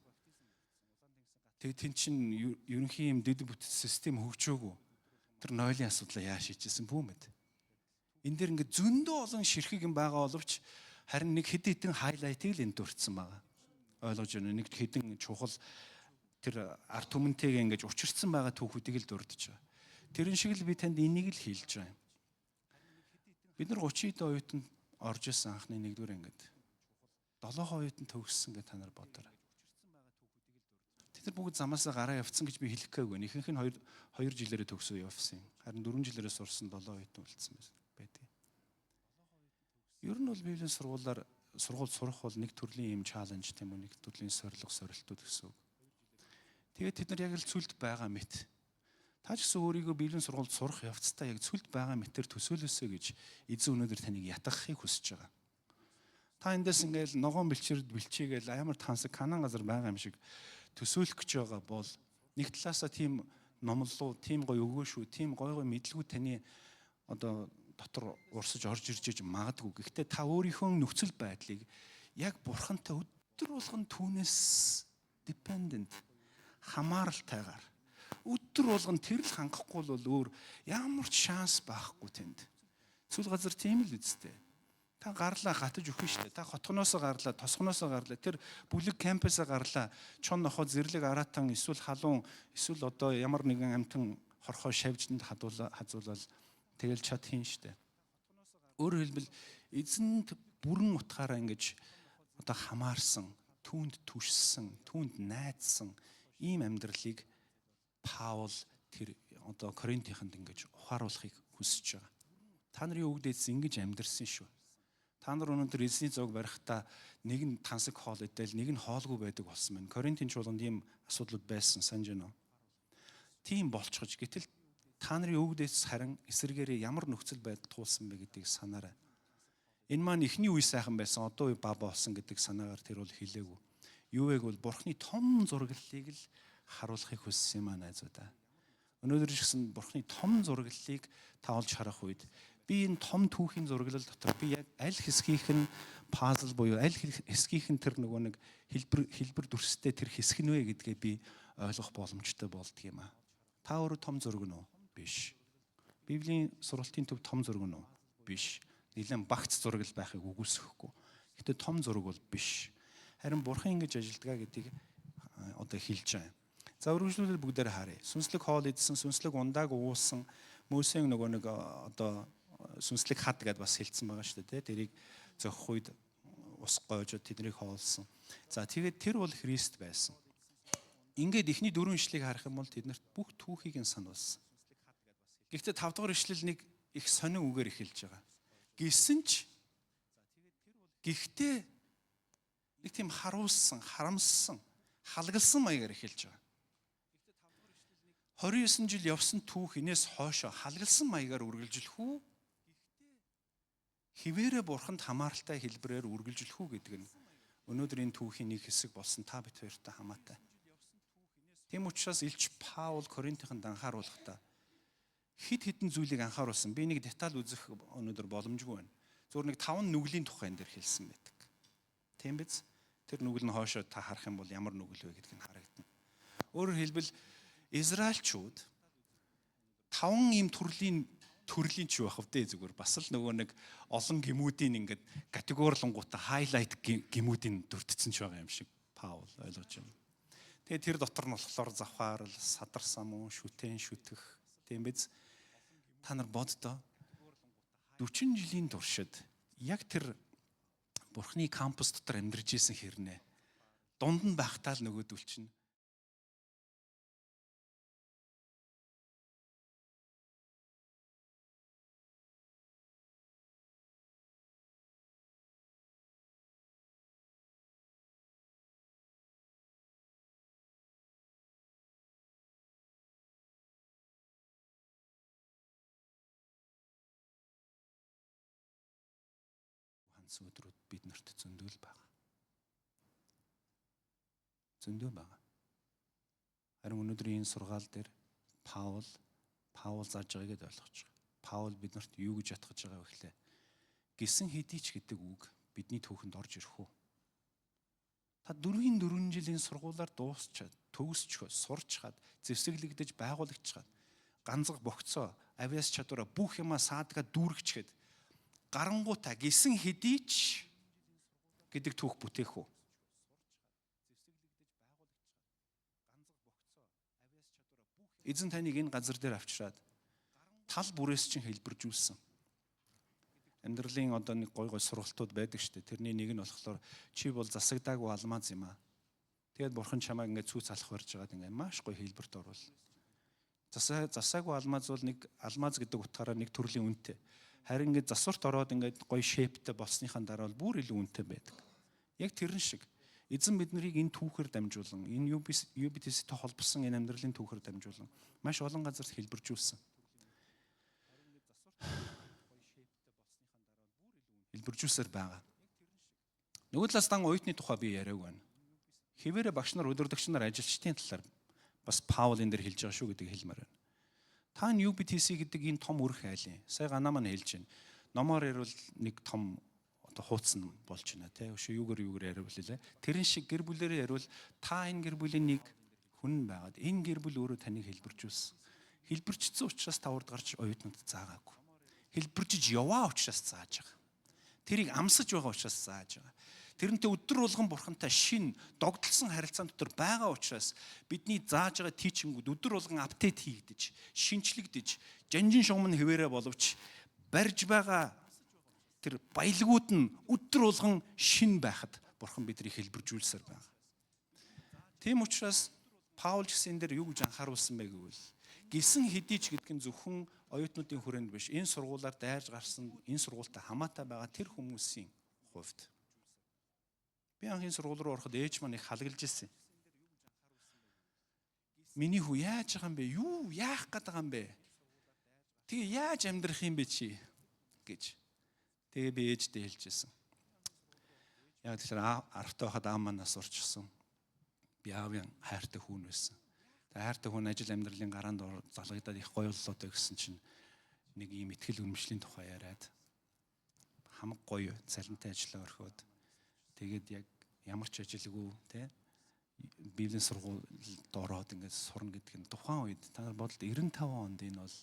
тэгээ тэн чин ерөнхий юм дэд бүтэц систем хөгжөөгүй. Тэр нойлын асуудлаа яа шийдчихсэн бүү мэд. Энэ дэр ингээд зөндөө олон ширхэг юм байгаа боловч харин нэг хэд хэдэн хайлайтыг л энд дурдсан байгаа. Ойлгож байна. Нэг хэдэн чухал тэр арт түмэнтэйгээ ингэж учирсан байгаа түүхүүдийг л дурдж байгаа. Тэрэн шиг л би танд энийг л хэлж байгаа юм. Бид нар 30 эд оюутанд орж исэн анхны 1-р ангид 7 оюутанд төгссөн гэж та нар бодоорой. Тэд нар бүгд замаасаа гараа явцсан гэж би хэлэх гээгүй. Ихэнх нь 2 жилээрээ төгсөө явсан. Харин 4 жилээрээ сурсан 7 оюутан үлдсэн байдаг. Ер нь бол Библийн сургууль сурах бол нэг төрлийн юм чаленж тийм үү, нэг төрлийн сорилтууд гэсэн үг. Тэгээд тэд нар яг л цүлд байгаа мэт. Та ч гэсэн өөрийгөө Библийн сургуульд сурах явцдаа яг цүлд байгаа мэтэр төсөөлөөсэй гэж эзэн өнөөдөр таныг ятгахыг хүсэж байгаа. Та эндээс ингээл ногоон бэлчээгээл амар тансаг канан газар байгаа юм шиг төсөөлөх гэж байгаа бол нэг талаасаа тийм номлолоо, тийм гоё өгөөшүү, тийм гоё мэдлгүүд таны одоо дотор урсаж орж ирж магадгүй. Гэхдээ та өөрийнхөө нөхцөл байдлыг яг бурхантай өдөр болгон түүнээс dependent хамааралтайгаар өдөр болгон тэр л хангахгүй бол өөр ямар ч шанс байхгүй тэнд. Цүл газар тийм л үстэй. Та гарлаа гатаж өгөх штэ. Та хотгоноосоо гарлаа, тосгоноосоо гарлаа. Тэр бүлэг кампусаа гарлаа. Чон нохоо зэрлэг араатан эсвэл халуун эсвэл одоо ямар нэгэн амтан хорхоо шавжинд хазуулаад тэгэл чад хийн штэ. Өөрөөр хэлбэл эзэнд бүрэн утгаараа ингэж одоо хамаарсан, түүнд түшсэн, түүнд найдсан ийм амьдралыг Паул тэр одоо Коринтыханд ингэж ухааруулахыг хүсэж байгаа. Та нарын өвгдөөс ингэж амьдэрсэн шүү. Та нар өнөөдөр эзний зог барихдаа нэг нь тансаг хоол идэл, нэг нь хоолгүй байдаг болсон байна. Коринтын чуулганд ийм асуудлууд байсан санаж байна уу? Тийм болчихож гэтэл та нарын өвгдөөс харин эсэргээрээ ямар нөхцөл байдал туулсан бэ гэдгийг санаарай. Энэ маань эхний үе сайхан байсан, одоо үе баба болсон гэдэг санаагаар тэр бол хэлээгүй. Юу вэ гэвэл Бурхны том зураглалыг л харуулахыг хүссэн юм аа найзуудаа. Өнөөдөр ч гэсэн Бурхны том зураглалыг та олж харах үед би энэ том түүхийн зураглал дотор би яг аль хэсгийнх нь пазл буюу аль хэсгийнх нь тэр нөгөө нэг хэлбэр дүрстэй тэр хэсэг нь вэ гэдгээ би ойлгох боломжтой болдго юм аа. Та өөрөө том зураг нь уу? Биш. Библийн сургалтын төв том зураг нь уу? Биш. Нилээн багц зураг л байхыг үгүйсэхгүй. Гэтэ том зураг бол биш. Харин Бурхан ингэж ажилдгаа гэдгийг одоо хэлж байгаа юм. За үргэлжлүүлэл бүгдээр харъя. Сүнслэг хоол идсэн, сүнслэг ундааг уусан, Мөсеийн нөгөө нэг одоо сүнслэг хад гэдээ бас хэлсэн байгаа шүү дээ. Тэрийг зохих үед ус гоожод тэднийг хоолсон. За тэгээд тэр бол Христ байсан. Ингээд эхний 4 ишлэгийг харах юм бол тэднэрт бүх түүхийг нь сануулсан. Гэхдээ 5 дахь ишлэл нэг их сонин үгээр эхэлж байгаа. Гэсэн ч гэхдээ нэг тийм харуулсан, харамссан, халгалсан маягаар эхэлж байгаа. 29 жил явсан түүх энэс хойшоо халгалсан маягаар үргэлжлэх үү? Хിവэрэ бурханд хамааралтай хэлбэрээр үргэлжлэх үү гэдэг нь өнөөдөр энэ түүхийн нэг хэсэг болсон та бид хоёртай хамаатай. Тийм учраас Илч Паул Коринтыханд анхааруулахдаа хид хідэн зүйлийг анхааруулсан. Би нэг деталь үзэх өнөөдөр боломжгүй байна. Зөвхөн нэг 5 нүглийн тухай энэ дээр хэлсэн байдаг. Тийм биз? Тэр нүгэл нь хойшоо та харах юм бол ямар нүгэл вэ гэдгийг харагдана. Өөрөөр хэлбэл Израильчууд 5 ийм төрлийн ч байх вдэ зүгээр бас л нөгөө нэг олон гимүүдийн ингээд категорилонгуудаа хайлайт гимүүдийн дүрдсэн ч байгаа юм шиг Паул ойлгож байна. Тэгээ тэр дотор нь болохоор завхаарл, садарсан мөн, шүтэн шүтгэх тийм биз? Та нар боддоо 40 жилийн туршид яг тэр Бурхны кампус дотор амьдарч исэн хэрнээ. Дунд нь байхдаа л нөгөөдөл чинь өдрүүд биднэрт зөндөл байгаа. Зөндөө байгаа. Харин өнөөдрийн энэ сургаал дээр Паул зааж байгааг ойлгож байгаа. Паул биднэрт юу гэж ятгах байгаа вэ гэхлээр гисэн хэдий ч гэдэг үг бидний түүхэнд орж ирэх үү? Та 4 жилийн сургуулаар дуусчаад, төгсчхөө, сурчхаад, зэвсэглэгдэж, байгуулагчхаад, ганцх богцоо, авиас чадвараа бүх юмаа саадгаа дүүргчгээд гарангуутаа гисэн хэдий ч гэдэг түүх бүтээх үү? Эзэн таныг энэ газар дээр авчираад тал бүрээс чинь хэлбэржүүлсэн. Амьдралын одоо нэг гой сургалтууд байдаг шүү дээ. Тэрний нэг нь болохоор чи бол засагдаагүй алмаз юм аа. Тэгээд бурхан чамайг ингээд цүүц алах барьж байгаад ингээд маш гоё хэлбэрт оруул. Засаагүй алмаз бол нэг алмаз гэдэг утгаараа нэг төрлийн үнэтэй. Харин ингээд засварт ороод ингээд гоё шейптэй болсныхаа дараа бол бүр илүү үнэтэй байдаг. Яг тэрэн шиг эзэн биднийг энэ түүхээр дамжуулан, энэ UBTC-тэй холбосон энэ амьдралын түүхээр дамжуулан маш олон газарт хэлбэржүүлсэн. Хэлбэржүүлсээр байгаа. Нөгөө талаас дан оюутны тухай би яриаг байна. Хэвээрээ багш нар, өдөрдөгч нар, ажилчдын талаар бас Паул энэ дээр хэлж байгаа шүү гэдэг хэлмээр байна. Та энэ UBTC гэдэг энэ том үрх айлын. Сая ганаа маань хэлж байна. Номоор ярил нэг том одоо хууцсан болж байна те. Өшөө юугаар яриул лээ. Тэрэн шиг гэр бүлэрээ яриул та энэ гэр бүлийн нэг хүн байгаад энэ гэр бүл өөрөө таныг хэлбэржүүлсэн. Хэлбэрчсэн учраас та урд гарч оюутнууд заагаагүй. Хэлбэржиж яваа учраас зааж байгаа. Тэрийг амсаж байгаа учраас зааж байгаа. Тэрнтэй өдөр болгон бурхантай шин догдолсон харилцаан дотор байгаа учраас бидний зааж байгаа тийчингүүд өдөр болгон апдейт хийгдэж, шинчлэгдэж, жанжин шугам нь хэвээрээ боловч барьж байгаа тэр баялагууд нь өдөр болгон шин байхад бурхан биднийг хэлбэржүүлсээр байгаа. Тийм учраас Паул гэсэн энэ дээр юу гэж анхааруулсан бэ гэвэл гисэн хэдий ч гэдэг нь зөвхөн оюутнуудын хүрээнд биш. Энэ сургуулаар дайрж гарсан, энэ сургуультай хамаатай байгаа тэр хүмүүсийн хувьд. Би анхны сургууль руу ороход ээж маань их халаглж ирсэн. Миний хүү яаж байгаа юм бэ? Юу яах гээд байгаа юм бэ? Тэгээ яаж амьдрах юм бэ чи гэж. Тэгээ би ээжтэй хэлжсэн. Яг тэгэхээр аргатай байхад аав манаас урчсан. Би аавын хайртай хүн байсан. Тэгээ хайртай хүн ажил амьдралын гараанд залгагдаад их гоё боллоо гэсэн чинь нэг ийм ихтгэл үнэмшлийн тухай яриад хамаг гоё цалинтай ажиллаа орхиод тэгээд яг ямар ч ажилгүй те библийн сургуульд ороод ингээд сурна гэдэг нь тухайн үед та нар бодолд 95 онд энэ бол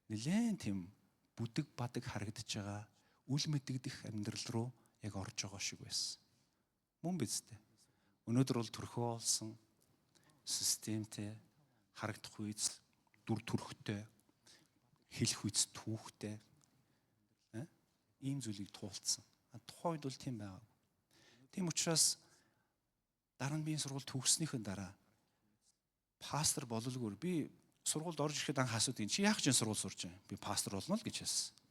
нэлээд тийм бүдэг бадаг харагдаж байгаа үл мэдэгдэх амьдрал руу яг орж байгаа шиг байсан. Мөн биз дээ. Өнөөдөр бол төрхөө олсон системтэй харагдах үйс дүр төрхтэй хэлэх үйс түүхтэй ийм зүйлийг туулцсан. Тухайн үед бол тийм байгааг. Тийм учраас дараа нь би энэ сургууль төгснөхийн дараа пастор бололгүй би сургуульд орж ирэхэд анх асуудаг чи яах гэж сургууль сурж байгаа? Би пастор болно л гэж хэлсэн.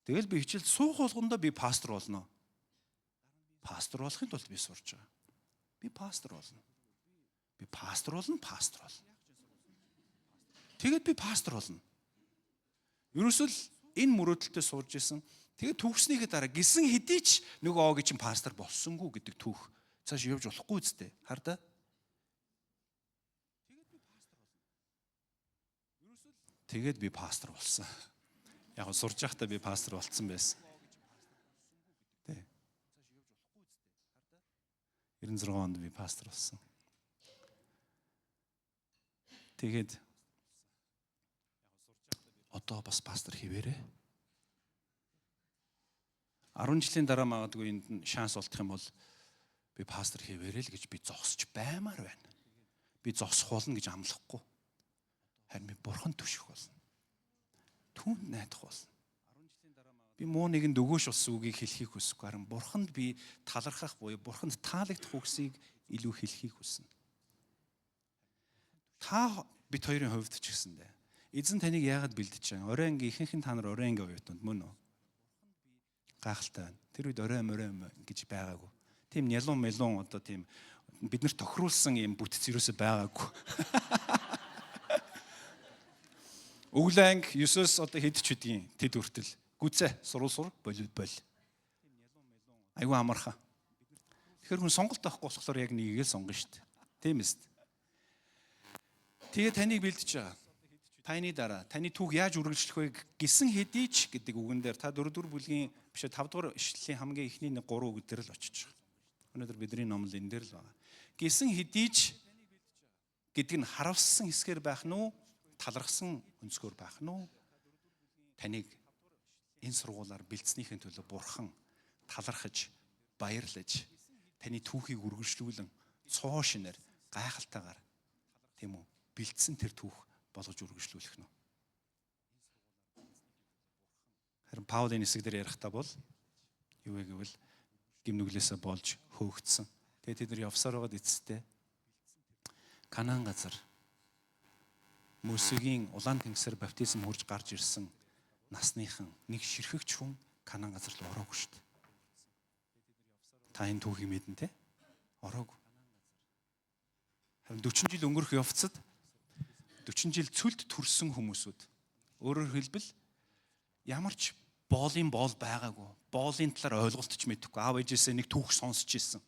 Тэгэл би хичээлд суух болгондоо би пастор болно. Пастор болохын тулд би сурж байгаа. Би пастор болно. Би пастор болно. Тэгээд би пастор болно. Ерөөсөл энэ мөрөөдөлтөд сууж исэн. Тэгээд төгснөхийн дараа гисэн хэдий ч нөгөө оог чинь пастор болсонгүй гэдэг түүх цааш явж болохгүй үстэй. Хардаа. Тэгээд би пастор болсон. Яг сурж байхдаа би пастор болцсон байсан. Тэ. 96 онд би пастор болсон. Тэгээд одоо бас пастор хийвэрээ. 10 жилийн дараа магадгүй энд шанс олдох юм бол би пастор хэвээрээ л гэж би зогсож баймаар байна. Би зогсох болно гэж амлахгүй. Харин би бурхан түших болно. Түүнд найдах болно. Би муу нэгэнд өгөөш болсон үгийг хэлхийг хүсэхгүй. Харин бурханд би талархах буюу бурханд таалагдах үгсийг илүү хэлхийг хүснэ. Та бид хоёрын хувьд ч гэсэндээ эзэн таныг яагаад бэлдэж байгаа? Орой анги ихэнх нь та нар орой анги оюутанд мөн үү? Гайхалтай байна. Тэр үед орой гэж байгаагүй. Тийм нялуун мэлуун одоо тийм бид нар тохируулсан юм бүтц юусоо байгаагүй. Өглөө анги 9-оос одоо хэд ч үдгийн тэд хүртэл гүцээ сур болид бол. Айгу амархан. Тэгэхээр хүн сонголт авахгүй болохоор яг нэгийг л сонгоно шүү дээ. Тийм ээ. Тэгээ таныг бэлдэж байгаа. Таны дараа таны түүх яаж үргэлжлэх вэ гэсэн хэдий ч гэдэг үгэн дээр та 4-4 бүлгийн биш 5 дугаар ишлэлийн хамгийн эхний 3 үг дээр л очиж байгаа. Өнөөдөр бидний номл энэ дээр л байгаа. Гэсэн хэдий ч гэдэг нь харавсан хэсгээр байх нь уу, талархсан өнцгөр байх нь уу? Таныг энэ сургуулаар бэлдснийхэн төлөө бурхан талархаж, баярлаж, таны түүхийг үргэлжлүүлэн цоо шинээр гайхалтайгаар тийм үү? Бэлдсэн тэр түүх болгож үргэлжлүүлэх нь. Харин Паулийн хэсэг дээр ярихдаа бол юу вэ гэвэл гимнүглээсээ болж хөөгдсөн. Тэгээд тэд нар явсаар байгаад эцэстээ Канаан газар Мөсегийн улаан тэнгисээр баптизм хүрж гарч ирсэн насныхан нэг ширхэгч хүн Канаан газар руу ороогүй шүү дээ. Та энэ түүхийг мэднэ те? Ороогүй. Харин 40 жил өнгөрөх явцад 40 жил цүлд төрсэн хүмүүсүүд өөрөөр хэлбэл ямар ч боолын боол байгаагүй. Боолын талаар ойлголт ч мэдэхгүй. Аав ээжээсээ нэг түүх сонсч ирсэн.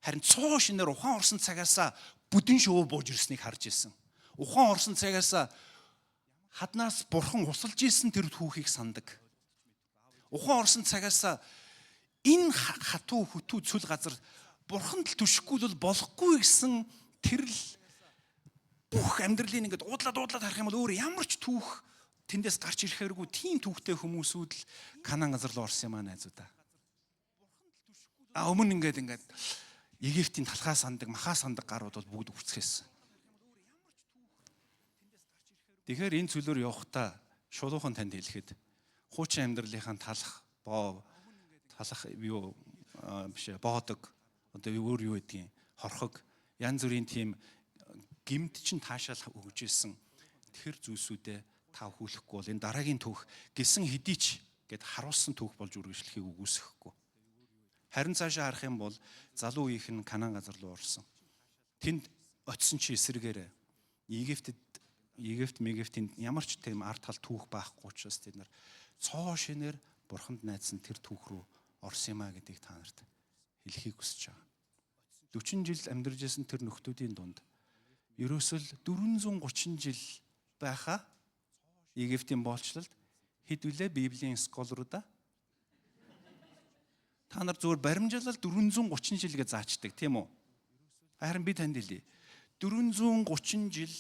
Харин цоо шинээр ухаан орсон цагаасаа бүдэн шувуу бууж ирснийг харж ирсэн. Ухаан орсон цагаасаа хаднаас бурхан усалж ирсэн тэр түүхийг сандаг. Ухаан орсон цагаасаа энэ хатуу хөтүү цүл газар бурханд л түшихгүй бол болохгүй гэсэн тэр л бүх амьдралын ингээд уудлаад харах юм бол өөр ямар ч түүх тэндээс гарч ирэхээргүй тийм түүхтэй хүмүүсүүд л Канаан газар руу орсон юм аа найзуудаа. Өмнө ингээд Египтийн талхаа сандаг, махаа сандаг гарууд бол бүгд үсгэсэн. Тэгэхээр энэ зүйлөөр явахдаа шулуухан танд хэлэхэд хуучин амьдралынхаа боодог одоо өөр юу гэдгийг хорхог янз бүрийн тийм гимт чин таашаал өгж исэн тэр зүйлсүүдээ та хүлэхгүй бол энэ дараагийн түүх гисэн хэдий ч гэд харуулсан түүх болж үргэлжлэхийг үгүйсэхгүй. Харин цаашаа харах юм бол залуу үеийнхэн Канаан газар руу орсон. Тэнд очисон чи эсэргээрээ Египтэнд ямар ч тийм ард тал түүх байхгүй учраас тэд нар цоо шинээр бурханд найдсан тэр түүх рүү орсон юм а гэдгийг та нарт хэлхийг хүсэж байгаа. 40 жил амьдарч байсан тэр нөхдүүдийн дунд ерөөсөл 430 жил байхаа Египтийн боолчлолд хэдвүлээ Библийн сколоруда та нар зүгээр баримжаалал 430 жил гэж заачдаг тийм үү? Харин би танд хэлье. 430 жил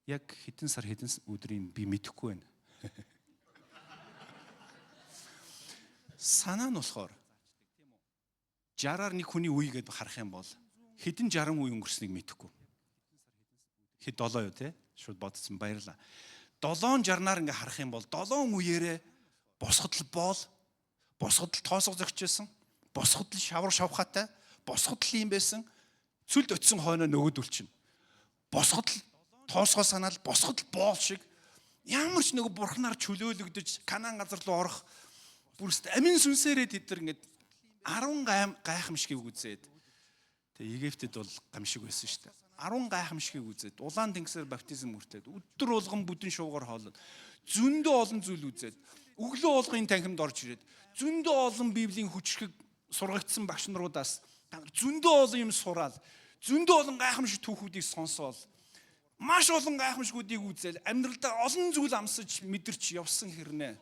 яг хэдэн сар хэдэн өдрийн би мэдэхгүй байна. Санаа нь болохоор 60-аар нэг хүний үе гэдээ харах юм бол хэдэн 60 үе өнгөрснийг мэдэхгүй. Хэд 7 юу те? Шууд бодсон баярлаа. 7-60-аар ингээ харах юм бол 7 үеэрээ босгодл боол, босгодл тоосго зөгчөөсөн, босгодл шавар шавхаатай, босгодл юм байсан. Цүлд очисон хойноо нөгөөдөл чинь. Босгодл тоосгоо санаал, босгодл боол шиг ямар ч нэг бурхнаар чөлөөлөгдөж Канаан газар руу орох бүрст амин сүнсээрээ тэд нар ингээд 10 гайхамшигыг үзээд тэгээ Египтэд бол гамшиг байсан шүү дээ. 10 гайхамшигыг үзээд улаан тэнгисээр баптизм хүртээд өдөр болгон бүдэн шуугаар хоолоод зөндөө олон зүйл үзээд өглөө болгон танхимд орж ирээд зөндөө олон Библийн хүчрхэг сургагдсан багш наруудаас зөндөө олон юм сураал зөндөө олон гайхамшиг түүхүүдийг сонсоол маш олон гайхамшигүүдийг үзэл амьдралдаа олон зүйл амсаж мэдэрч явсан хэрнээ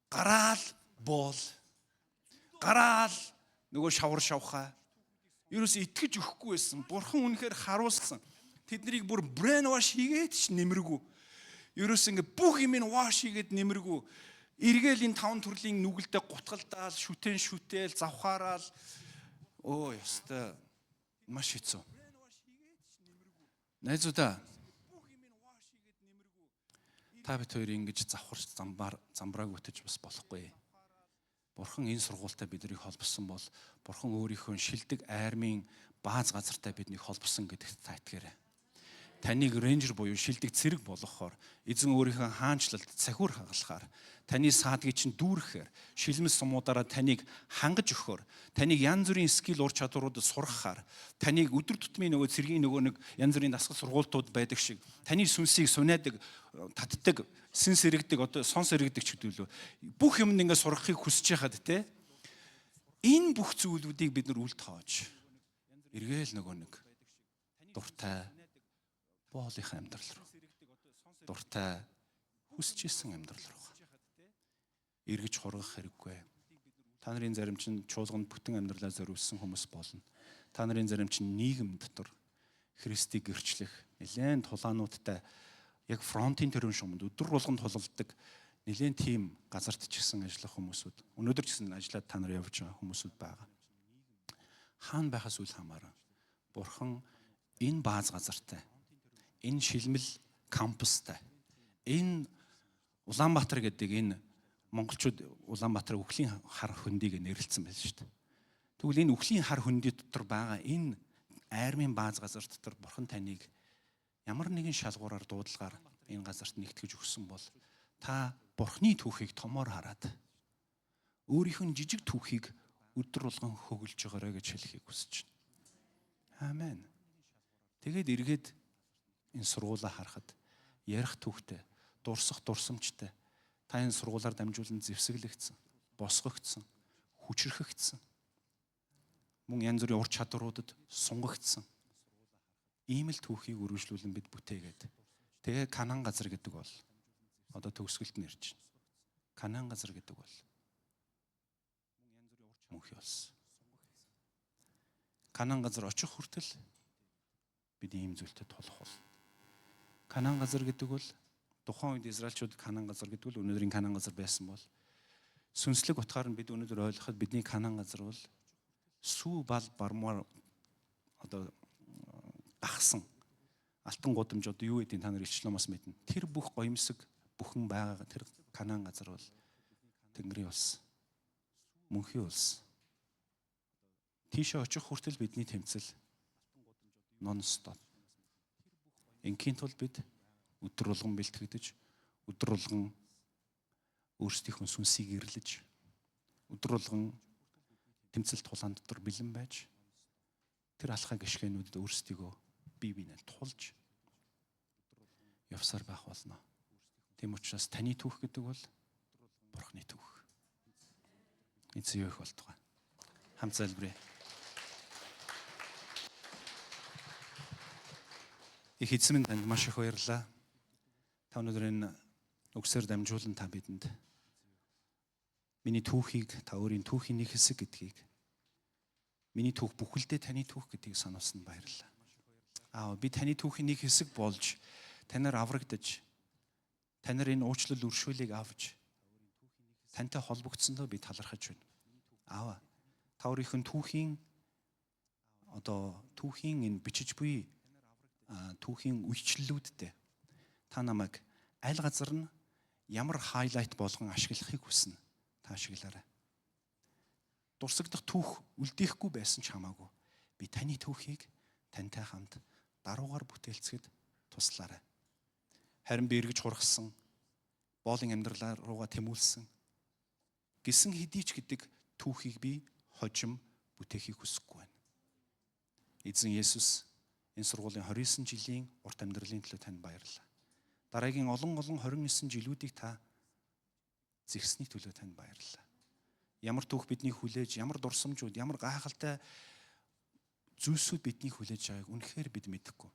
гараал боол гараал нөгөө шавар шавхаа ерөөс итгэж өгөхгүй байсан. Бурхан үнэхээр харуулсан. Тэднийг бүр brain wash хийгээд ч нэмэргүй. Ерөөс ингэ бүх юм нь wash хийгээд нэмэргүй. Эргээл энэ 5 төрлийн нүгэлтэд гутгалдаал, шүтэн шүтэл, завхаараал Оо ёстой маш хэцүү. Найзуудаа та бид хоёр ингэж завхарч замбрааг үтэж бас болохгүй. Бурхан энэ сургуультай биднийг холбосон бол Бурхан өөрийнхөө шилдэг айрмын бааз газартай биднийг холбосон гэдэгт та итгээрэй. Таныг рейнжер буюу шилдэг цэрэг болгохоор, эзэн өөрийнхөө хаанчлалд цахиур хагалахаар, таны саадгийг чинь дүүрэхээр, шилмэл сумуудаараа таныг хангаж өгөхөөр, таныг янз бүрийн скил ур чадваруудад сургахаар, таныг өдөр тутмын нөгөө цэргийн нөгөө нэг янз бүрийн дасгал сургуультууд байдаг шиг, таны сүнсийг сунаадаг, татдаг, сэнс эргдэг, одоо сонс эргдэг ч гэдэг лөө. Бүх юмд ингэ сургахыг хүсэж байхад те. Энэ бүх зүйлүүдийг бид нар үл тоож, эргээл нөгөө нэг дуртай боолынхаа амьдрал руу, дуртай хүсэж исэн амьдрал руу эргэж хургах хэрэггүй. Та нарын зарим чинь чуулганд бүтэн амьдралаа зориулсан хүмүүс болно. Та нарын зарим чинь нийгэм дотор Христийг гэрчлэх нэлээд тулаануудтай яг фронтын төрөн шумд өдөр болгон тулалддаг нэлээд тийм газарт ч гэсэн ажиллах хүмүүсүүд, өнөөдөр ч гэсэн ажиллаад та нар явж байгаа хүмүүсүүд байгаа. Хаана байхаас үл хамааран Бурхан энэ бааз газартай, энэ шилмэл кампустай, энэ Улаанбаатар гэдэг энэ монголчууд Улаанбаатар үхлийн хар хөндийг нэрлэлсэн байл шүү дээ. Тэгвэл энэ үхлийн хар хөндөд дотор байгаа энэ айрмын бааз газар дотор Бурхан таныг ямар нэгэн шалгуураар дуудлагаар энэ газарт нэгтгэж өгсөн бол та Бурханы түүхийг томоор хараад өөрийнх нь жижиг түүхийг өдөр болгон хөглөж байгаарэ гэж хэлхийг хүсэж байна. Аамен. Тэгээд эргээд энэ сургуулаа харахад ярих түүхтэй, дурсах дурсамжтай, та энэ сургуулаар дамжуулан зэвсэглэгдсэн, босгогдсон, хүчрхэгдсэн, мөн янз бүрийн ур чадваруудад сунгагдсан ийм л түүхийг үргэлжлүүлэн бид бүтээгээд тэгээ Канаан газар гэдэг бол одоо төгсгөлд нэрж байна. Канаан газар гэдэг бол мөнхий улс. Канаан газар очих хүртэл бид ийм зүйлтэй тулах бол. Канаан газар гэдэг бол тухайн үед Израильчууд Канаан газар гэдэг бол өнөөдрийн Канаан газар байсан бол сүнслэг утгаар нь бид өнөөдөр ойлгоход бидний Канаан газар бол сүү бал бармаар одоо гахсан алтан гудамж одоо юу гэдгийг та нар илчлэмас мэднэ. Тэр бүх гоёмсог бүхэн байгаа тэр Канаан газар бол Тэнгэрийн улс, мөнхий улс. Тийшээ очих хүртэл бидний тэмцэл нон-стоп. Инхийн тулд бид өдөр болгон бэлтгэж, өдөр болгон өөрсдийнхөө сүнсийг эрлэж, өдөр болгон тэмцэл тулаан дотор бэлэн байж тэр алхаа гიშгэнүүдэд өөрсдийгөө бие биенээ тулж явсаар байх болно. Тийм учраас таны түүх гэдэг бол Бурханы түүх. Эцэг юу их болтугай. Хамт залбирая. Их эзэн минь танд маш их баярлалаа. Та өнөөдрийн үгсээр дамжуулан та бидэнд миний түүхийг, та өөрийн түүхийн нэг хэсэг гэдгийг, миний түүх бүхэлдээ таны түүх гэдгийг сануулсан баярлалаа. Би таны түүхийн нэг хэсэг болж, танаар аврагдаж, танаар энэ уучлал өршөөлийг авч, тантай холбогдсондоо би талархаж байна. Та өөрийнхөө түүхийн энэ бичиж буй түүхийн үйлчлэлүүдтэй та намайг аль газар нь ямар хайлайт болгон ашиглахыг хүснэ. Та ашиглаарай. Дурсагдах түүх үлдээхгүй байсан ч хамаагүй. Би таны түүхийг тантай хамт даруугаар бүтээлцэхэд туслаарай. Харин би эргэж хургасан, боолын амьдралаа руугаа тэмүүлсэн гисэн хэдий ч гэдэг түүхийг би хожим бүтээхийг хүсэхгүй байна. Эзэн Есүс энэ сургуулийн 29 жилийн урт амьдралын төлөө танд баярлалаа. Дараагийн олон 29 жилүүдийг та зэгсний төлөө танд баярлалаа. Ямар түүх бидний хүлээж, ямар дурсамжууд, ямар гайхалтай зүйлсүүд бидний хүлээж байгааг үнэхээр бид мэдэхгүй.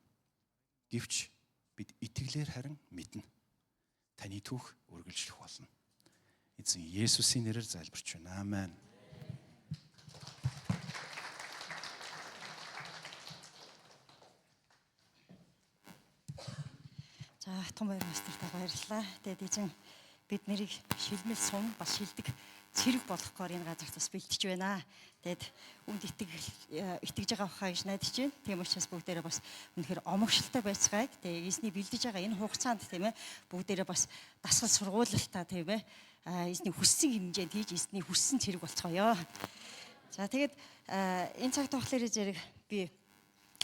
Гэвч бид итгэлээр харин мэднэ. Таны түүх үргэлжлэх болно. Эзэн Есүсийн нэрээр залбирч байна. Аамен. За том баяр мастер та баярлалаа. Тэгээд эзэн бид нарыг шилмэл сум бас шилдэг цэрэг болгохоор энэ газарт бас бэлтэж байна. Тэгэд үнд итгэж байгаа хаа гэж найдаж байна. Тийм учраас бүгдээрээ бас үнэхээр омогшилтой байцгаая. Тэгээ эзний бэлдэж байгаа энэ хугацаанд тийм ээ бүгдээрээ бас дасгал сургуулалтаа тийм ээ эзний хүссэн хэмжээнд хийж эзний хүссэн цэрэг болцгоё. За тэгээд энэ цагт болохоор зэрэг би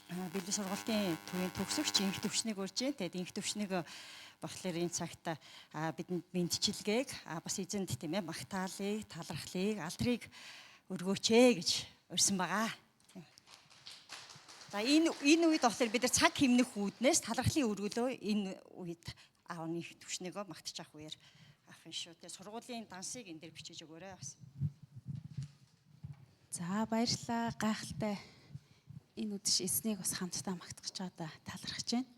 бэлдээ сургуулийн төвийн төгсөгч инх төвчнийг урьж байна. Тэгээд инх төвчнийг болохоор энэ цагт бидэнд мэдчилгээг бас эзэнд тийм ээ магтаалыг, талархлыг, алдрыг өргөөч гэж урьсан байгаа. За энэ үед болохоор бид нар цаг хэмнэх үүднээс талархлын өргөлөө энэ үед аавны төвшнийгөө магтчих үеэр ахын шүү. Тэгээ сургуулийн дансыг энэ дээр бичиж өгөөрэй бас. За баярлалаа. Гайхалтай энэ үдэш эснийг бас хамтдаа магтах гэж одоо талархаж байна.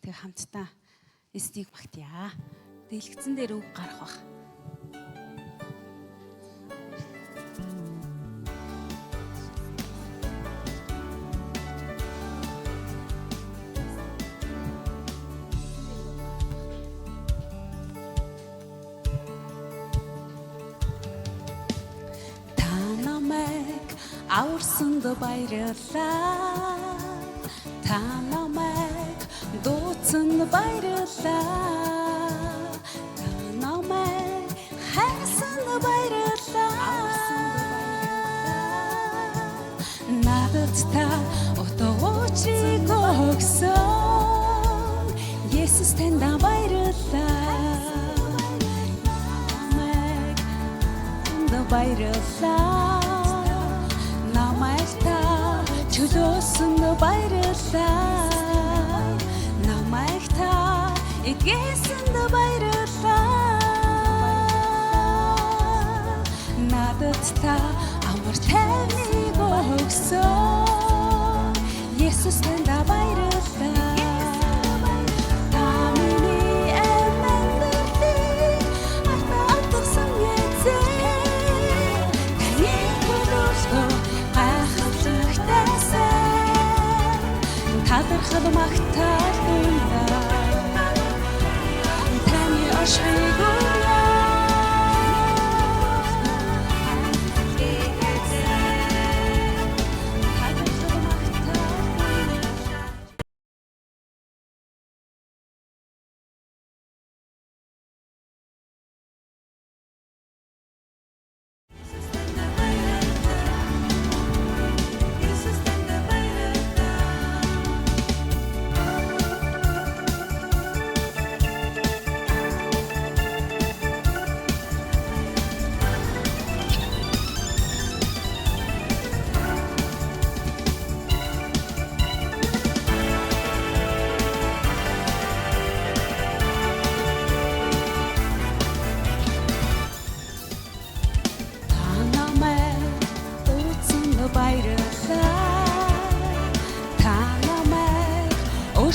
Тэгээ хамтдаа эснийг магтъя. Дэлгэцэн дээр үг гарах бах. Аварсанд баярлалаа. Та намайг дууцсан баярлалаа. Та намайг хайсан баярлалаа. Надад та утгаучрыг өгсөн. Есүс танд баярлалаа. Намайг баярлалаа. Чөлөөсөн баярлалаа. Намайг та эдгээсэн баярлалаа. Надад та амар тайвныг өгсөн. Есүс танд баярлалаа. Та миний амьдлыг атгасан эзэн. Таны төлөөлгөө талархал магтаал дундаа таны ашиг өрөө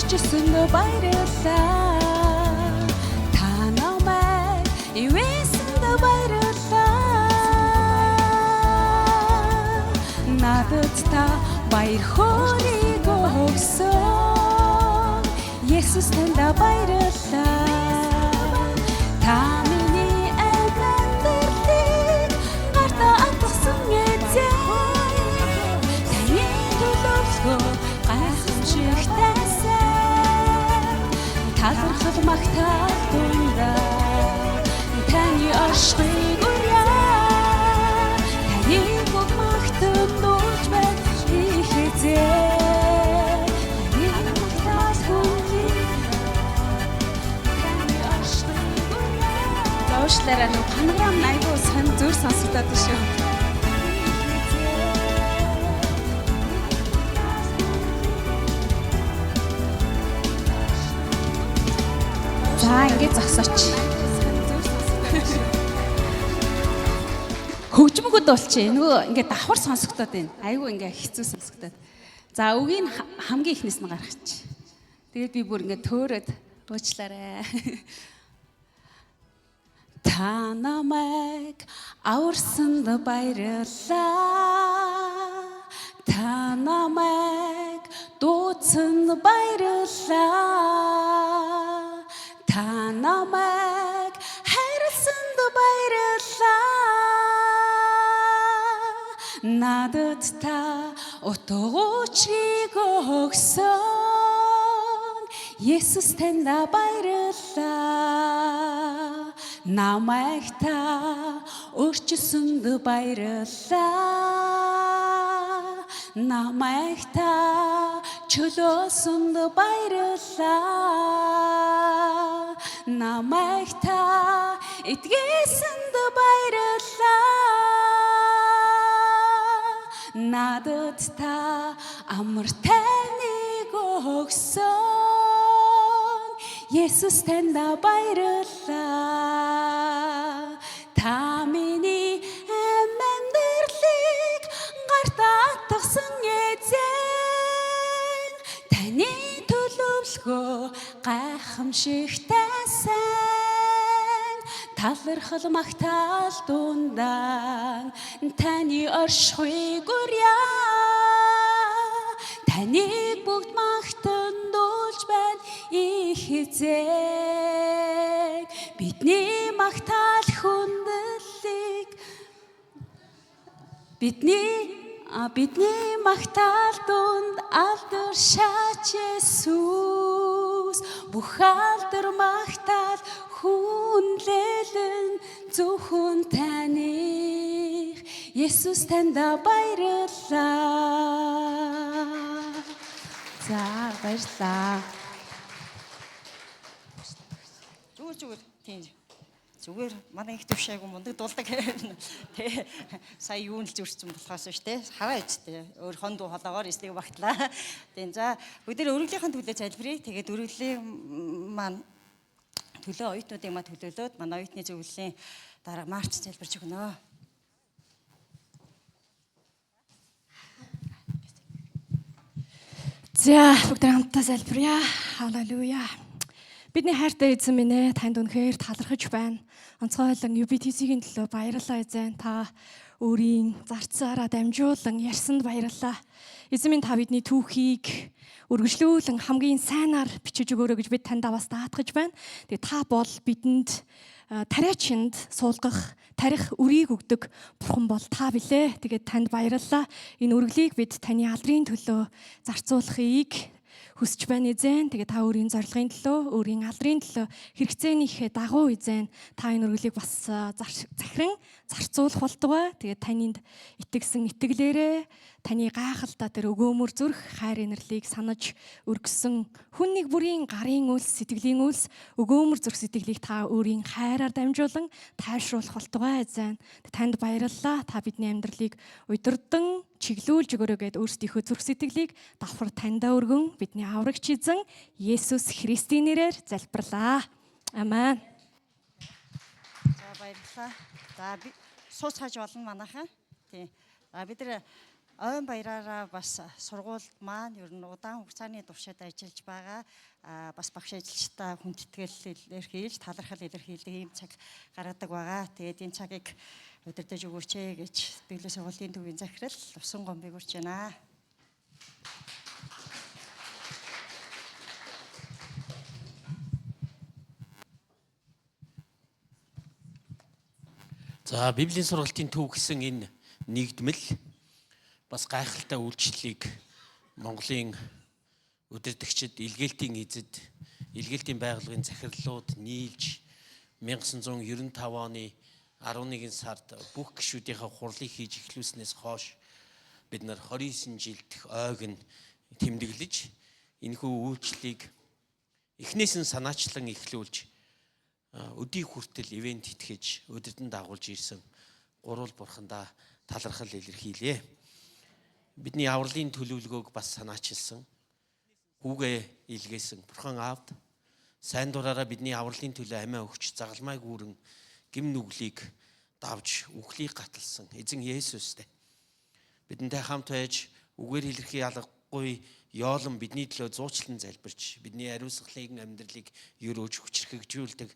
Чүсэнд баярлалаа. Та намайг ивэсэнд баярлалаа. Надад та баяр хөөргийг өгсөн. Есүс танд баярлалаа. Та миний амьдлыг гартаа атгасан эзэн. Таны төлөөлгөө гайхамшигтай талархал магтаал дундаа таны ашиг өрөө таны бүх магтад дуулж байна их эзэн таны магтаал таны ашиг өрөө лоошлаараа нэг панорам айгуу сан зүр сонсогдоод байна шүү. За ингэж зогсооч. Хөгжмөгөд болчих. Нөгөө ингээд давхар сонсогдоод байна. Айгу ингээ хэцүү сонсогдоод. За үгийг хамгийн ихнээс нь гаргачих. Тэгээд би бүр ингээ төөрөөд уучлаарай. Та намайг аварсанд баярлалаа. Та намайг дууцсан баярлалаа. Та намайг хайрласанд баярлалаа. Надад та баяр хөөргийг өгсөн. Есүс танд баярлалаа. Та намайг ивэсэнд баярлалаа. Надад та амар тайвныг өгсөн. Есүс танд баярлалаа. Та миний амьдлыг атгасан эзэн. Таны төлөөлгөө гайхамшигтай сайн. Талархал магтаал дундаа таны ашиг өрөө таны бүх магтад дуулж байна их эзэн. Та надад та утга учрыг өгсөн. Есүс танд баярлалаа. Намайг та өөрчилсөнд баярлалаа. Намайг та чөлөөсөнд баярлалаа. Намайг та эдгээсэнд баярлалаа. Надад та амар тайвныг өгсөн. Есүс танд баярлалаа. Та миний амьдралыг гарт атгасан эзэн. Таны төлөвлөгөө гайхамшигтай сайн. Талархал магтаал дундаа таны оршихуйг үрье. Таныг бүгд магтан дуулж байна их эзэн. Бидний магтаал хүндлэлийг бидний магтаал дунд алдар шаач Есүс. Бүх алдар магтаал хүндлэлэн зөвхөн таних. Есүс танд баярлалаа. За баярлалаа. Зүгээр тийм. Зүгээр манай их төвшэйг мундаг дуулдаг. Тэ сая юу л зүрчсэн болохоос ш тэ хараа ичтэй. Өөр хондоо холоогоор эснийг багтлаа. Тийм за бүгдээ өргөлийнхэн төлөө залбирая. Тэгээд өргөлийн маань төлөө оюутнуудын маань төлөөлөөд манай оюутны зөвлөлийн дараа марч залбирч өгнө. За бүгд хамтдаа залбирая. Халелуя. Бидний хайртай эзэн минь ээ, танд үнэхээр талархаж байна. Онцгойлон UBTC-ийн төлөө баярлалаа эзэн. Та өөрийн зарцаараа дамжуулан ярьсанд баярлалаа. Эзэн минь та бидний түүхийг үргэлжлүүлэн хамгийн сайнаар бичиж өгөөрэй гэж бид таньдаа бас даатгаж байна. Тэгээ та бол бидэнд тариачинд суулгах, тарих үрийг өгдөг бурхан бол та билээ. Тэгээд танд баярлалаа. Энэ үргэлийг бид таны алдрын төлөө зарцуулахыг хүсэж байна эзэн. Тэгээ та өөрийн зорилгын төлөө, өөрийн алдрын төлөө хэрэгцээнийхээ дагуу эзэн та энэ өргөлийг бас захиран зарцуулах болтугай. Тэгээ танинд итгэсэн итгэлээрээ таны гайхалтай тэр өгөөмөр зүрх хайр инэрлийг санаж өргөсөн хүн нэг бүрийн гарын үлс, сэтгэлийн үлс, өгөөмөр зүрх сэтгэлийг та өөрийн хайраар дамжуулан тайвшруулах болтугай эзэн. Танд баярлалаа. Та бидний амьдралыг удирдан чиглүүлж өгөөрэй гэд өөрсдийнхөө зүрх сэтгэлийг давхар таньдаа өргөн бидний аврагч эзэн Есүс Христийн нэрээр залбирлаа. Амен. За баярлалаа. За би сууц хааж болно манайхаа. Тийм. За бид нэр ойн баяраараа бас сургуульд маань ер нь удаан хугацааны туршид ажиллаж байгаа бас багш ажилчтай хүндэтгэл илэрхийлж талархал илэрхийлдэг ийм цаг гаргадаг байгаа. Тэгээд энэ цагийг удирдах өгөөч гэж Библийн сургуулийн төвийн захирал Усан гомбыг урьж байна. За Библийн сургалтын төв гэсэн энэ нэгдмэл бас гайхалтай үйлчлэлийг Монголын удирдагчид, илгээлтийн эзэд, илгээлтийн байгууллагын захирлууд нийлж 1995 оны 11 сард бүх гишүүдийнхээ хурлыг хийж эхлүүлснээс хойш бид нар 29 жилд ойг нь тэмдэглэж энэхүү үйлчлэлийг эхнээс нь санаачлан эхлүүлж өдий хүртэл ивент итгэж удирдан дагуулж ирсэн гурвал бурхандаа талархал илэрхийлье. Бидний авралын төлөвлөгөөг бас санаачилсан. Хүүгээ илгээсэн бурхан аавд сайн дураараа бидний авралын төлөө амиа өгч загалмай гүүрэн гим нүглийг давж үхлийг гаталсан эзэн Есүстэй бидэнтэй хамт байж үгээр илэрхий ялгахгүй ёолон бидний төлөө зуучлан залбирч бидний ариусгалын амьдралыг өрөөж хүчрхэгжүүлдэг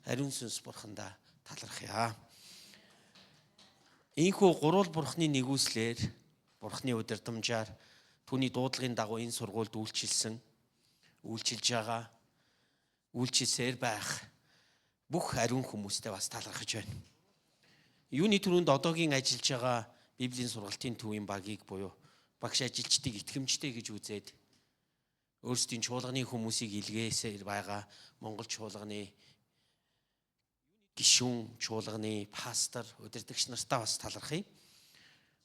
ариун сүнс бурхандаа талархъя. Ийхүү гурвал бурхны нэгүслэр бурхны удирдамжаар түүний дуудлагын дагуу энэ сургуульд үйлчилж байгаа, үйлчилсээр байх бүх ариун хүмүүстэй бас талархаж байна. Юуны түрүүнд одоогийн ажиллаж байгаа Библийн сургалтын төвийн багийг буюу багш ажилчдыг итгэмжтэй гэж үзээд өөрсдийн чуулганы хүмүүсийг илгээсээр байгаа Монгол чуулганы гишүүн, чуулганы пастор, удирдагч нартаа бас талархъя.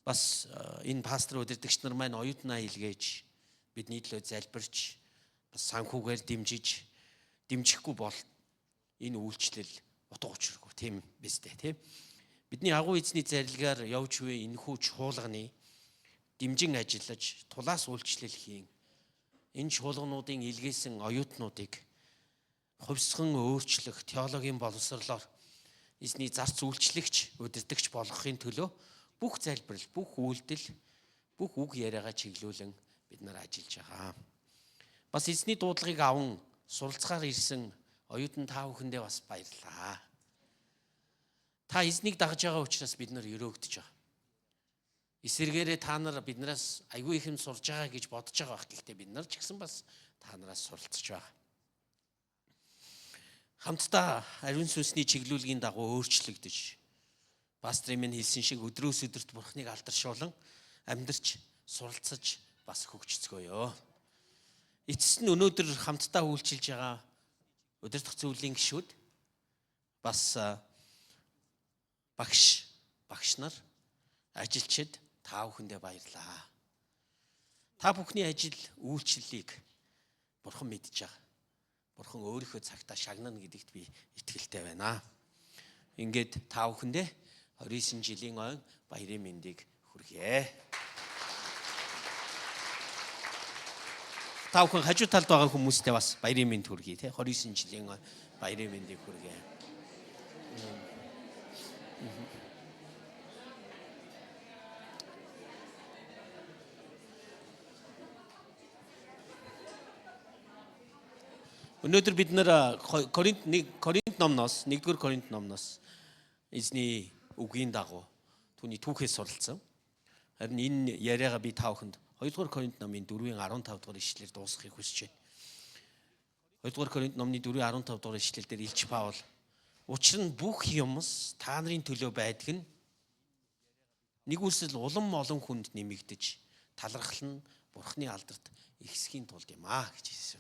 Бас энэ пастор удирдагч нар маань оюутнаа илгээж бидний төлөө залбирч бас санхүүгээр дэмжихгүй бол энэ үйлчлэл утга учиргүй тийм биз дээ тийм. Бидний агуу эзний зарилгаар явж буй энэхүү чуулганы дэмжин ажиллаж тулаас үйлчлэл хийн. Энэ чуулгануудын илгээсэн оюутнуудыг хувьсган өөрчлөх теологийн боловсролоор эзний зарц үйлчлэгч, удирдагч болгохын төлөө бүх залбирал, бүх үйлдэл, бүх үг яриагаа чиглүүлэн бид нар ажиллаж байгаа. Бас эзний дуудлагыг аван суралцахаар ирсэн оюутан та бүхэндээ бас баярлалаа. Та эзнийг дагж байгаа учраас бид нар өрөөгдөж байгаа. Эсвэргээрээ та нар биднээс айгүй их юм сурж байгаа гэж бодож байгаа байх. Гэхдээ бид нар ч гэсэн бас та нараас суралцж байгаа. Хамтдаа ариун сүнсний чиглүүлгийн дагуу өөрчлөгдөж пастрын минь хэлсэн шиг өдрөөс өдөрт Бурхныг алдаршуулан амьдарч суралцаж бас хөгжицгөөё. Эцэст нь өнөөдөр хамтдаа үйлчилж байгаа удирдах зөвлөлийн гишүүд бас багш нар, ажилчид та бүхэндээ баярлалаа. Та бүхний ажил үйлчлэлийг Бурхан мэдж байгаа. Бурхан өөрийнхөө цагтаа шагнана гэдэгт би итгэлтэй байна. Ингээд та бүхэндээ 29 жилийн ойн баярын мэндийг хүргье. Та бүхэн хажуу талд байгаа хүмүүстээ бас баярын мэнд хүргье те. 29 жилийн ойн баярын мэндийг хүргье. Өнөөдөр бид нэр Коринт номноос 1-р Коринт номноос эзний үгийн дагуу түүний түүхээс суралцсан. Харин энэ яриагаа би та бүхэнд 2-р Коринт номын 4-ийн 15 дугаар ишлэлээр дуусгахыг хүсэж байна. 2-р Коринт номны 4-ийн 15 дугаар ишлэл дээр Илч Паул учир нь бүх юмс та нарын төлөө байдаг нь нэг үлсэл улам олон хүнд нэмэгдэж талархал нь Бурхны алдарт ихсхийн тулд юм гэж хэлсэн.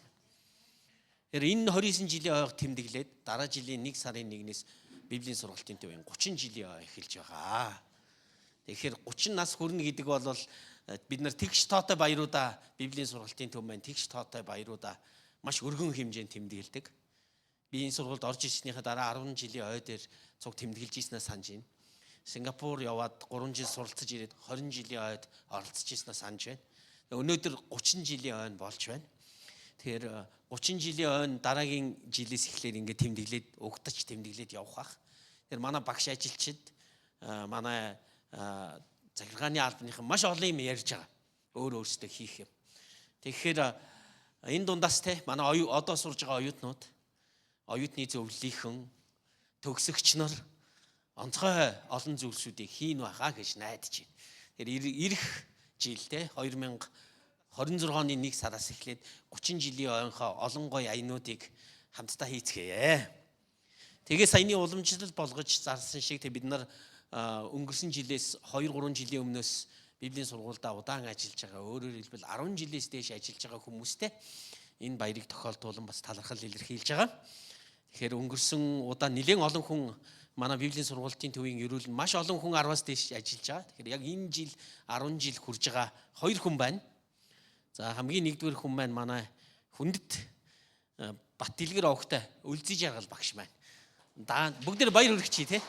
Энэ 29 жилийн ойг тэмдэглээд дараа жилийн 1 сарын 1-ээс Библийн сургалтын төвийн 30 жилийн ой эхэлж байгаа. Тэгэхээр 30 нас хүрнэ гэдэг бол бид нар тэгш тоотой баяруудаа Библийн сургалтын төв маань тэгш тоотой баяруудаа маш өргөн хэмжээнд тэмдэглэдэг. Би энэ сургуульд орж ирснийхаа дараа 10 жилийн ой дээр цуг тэмдэглэж ирснээ санаж байна. Сингапур яваад 3 жил суралцж ирээд 20 жилийн ойд оролцож ирснээ санаж байна. Өнөөдөр 30 жилийн ойн болж байна. Тэгэхээр 30 жилийн ойн дараагийн жилээс эхлээд ингээд тэмдэглээд угтаж тэмдэглээд явах бах. Тэгэхээр манай багш ажилчид манай захиргааны албаныхан маш олон юм ярьж байгаа. Өөрөөсөө хийх юм. Тэгэхээр энэ дундаас те манай одоо сурж байгаа оюутнууд, оюутны зөвлөлийнхэн, төгсөгч нар онцгой олон зүйлсүүдийг хийн байхаа гэж найдаж байна. Тэгэхээр ирэх жил те 2026 оны 1 сараас эхлээд 30 жилийн ойнхоо олон гоё аянуудыг хамтдаа хийцгээе. Тэгээ саяны уламжлал болгож зарсан шиг бид нар өнгөрсөн жилээс 2-3 жилийн өмнөөс Библийн сургуультай удаан ажиллаж байгаа. Өөрөөр хэлбэл 10 жилээс дээш ажиллаж байгаа хүмүүстэй энэ баярыг тохиолдуулан бас талархал илэрхийлж байгаа. Тэгэхээр өнгөрсөн удаа нэлээд олон хүн манай Библийн сургуулийн төвийн ерөөл маш олон хүн 10-аас дээш ажиллаж байгаа. Тэгэхээр яг энэ жил 10 жил хүрж байгаа 2 хүн байна. За хамгийн нэгдүгээр хүн маань манай хүндэт Бат Дэлгэр овогтой Үлзий Жаргал багш маань. Бүгд нэр баяр хүргэчихье те.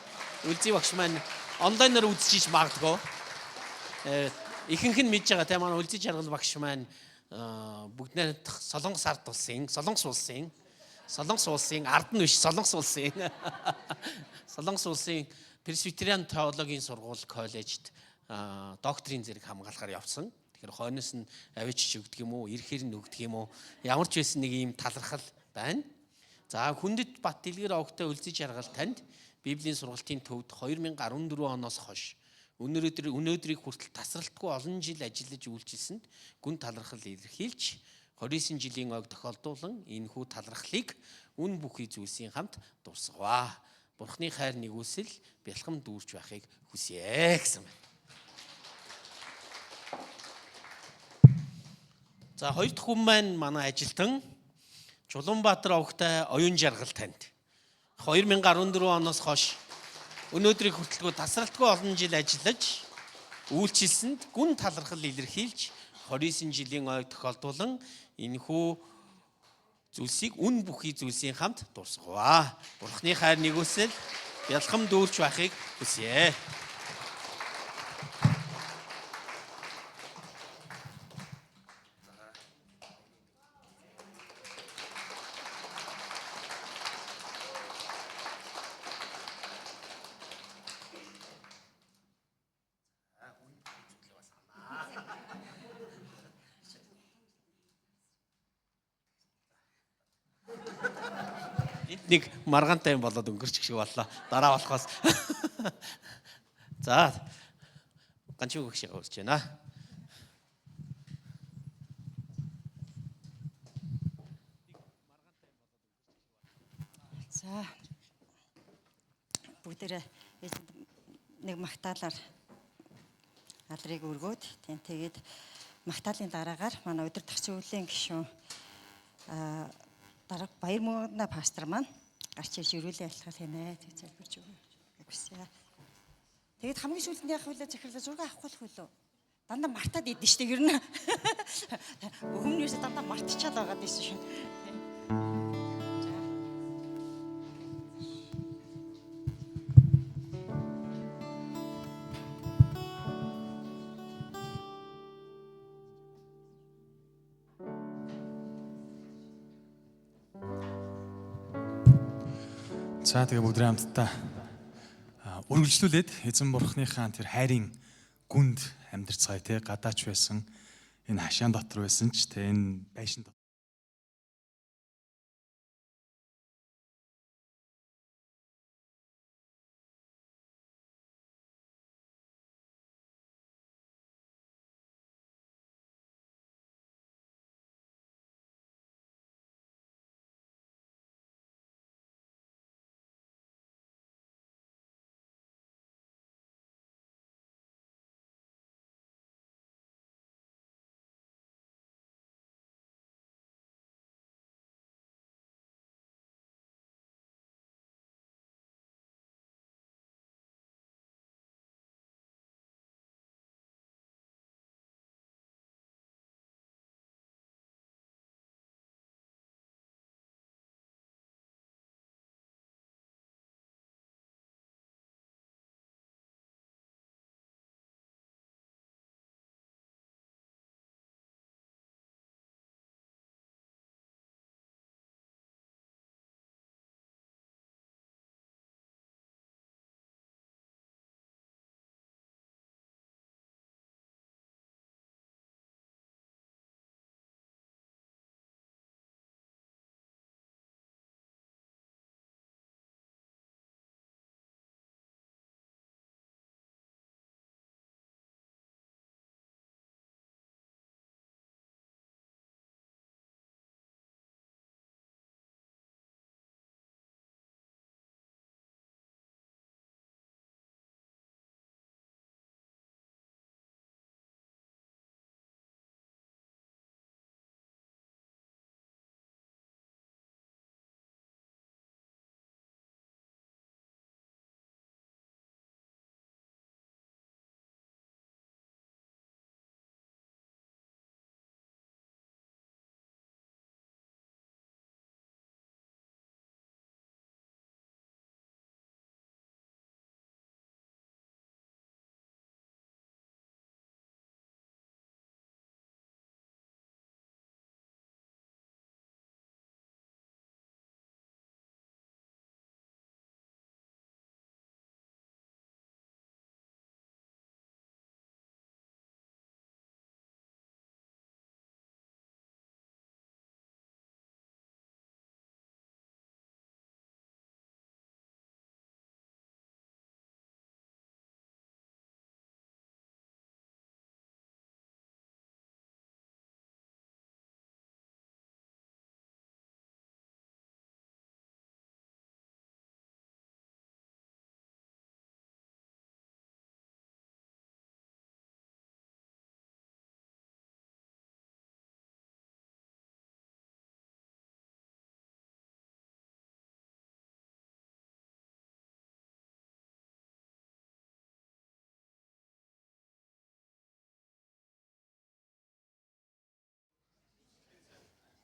Үлзий багш маань онлайнаар үзчихэж магадгүй. Ихэнх нь мэдж байгаа те манай Үлзий Жаргал багш маань бүгд найрах Солонгос ард улсын, Солонгос улсын ард нь биш Солонгос улсын Пресвитериан теологийн сургууль коллежид докторийн зэрэг хамгаалахаар явсан. Тэгэхээр хойноос нь авичиж өгдөг юм уу, ирэхээр нь өгдөг юм уу? Ямар ч байсан нэг ийм талархал байна. За хүндэт Бат Дэлгэр овогтой Үлзий Жаргал танд Библийн сургалтын төвд 2014 оноос хойш өнөөдрийг хүртэл тасралтгүй олон жил ажиллаж үйлчилсэнд гүн талархал илэрхийлж 29 жилийн ойг тохиолдуулан энэхүү талархлыг үн бүхий зүйлсийн хамт дурсгаваа. Бурхны хайр нэгүсэл бэлхэм дүүрч байхыг хүсье гэсэн байна. За хоёр дахь хүн маань манай ажилтан Чулуунбаатар овогтой оюун жаргал танд. 2014 оноос хойш өнөөдрийг хүртэлгүй тасралтгүй олон жил ажиллаж үйлчилсэнд гүн талархал илэрхийлж 29 жилийн ой тохиолдуулан энэхүү зүйлсийг үн бүхий зүйлсийн хамт дуусгаваа. Бурхны хайр нэгүсэл бялхам дүүрч байхыг хүсье. Нэг маргаантай юм болоод өнгөрчих шиг боллоо. Дараа болохоос. За. Ганчин өгөх шиг урьж байна. За. Бүгдээрээ нэг магтаалаар алдрыг өргөөд тэгээд магтаалын дараагаар манай удирдахчийн өвлийн гишүүн дараг Баярмөнгийн пастор маань гарч ирж өрүүлэн альхал хийнэ. Тэг залбирч өгнө. Гэсэн. Тэгэд хамгийн сүүлд яах вэ? Захирлаа зураг авахгүй л хөлөө. Дандаа мартаад идэн штэ ер нь. Өмнөөс дандаа мартчихад байгаад байсан шин. За тэгээ бүгдээ хамтдаа үргэлжлүүлээд эзэн бурхныхаа тэр хайрын гүнд амьдарцгаая те гадаач байсан энэ хашаан дотор байсан ч те энэ байшин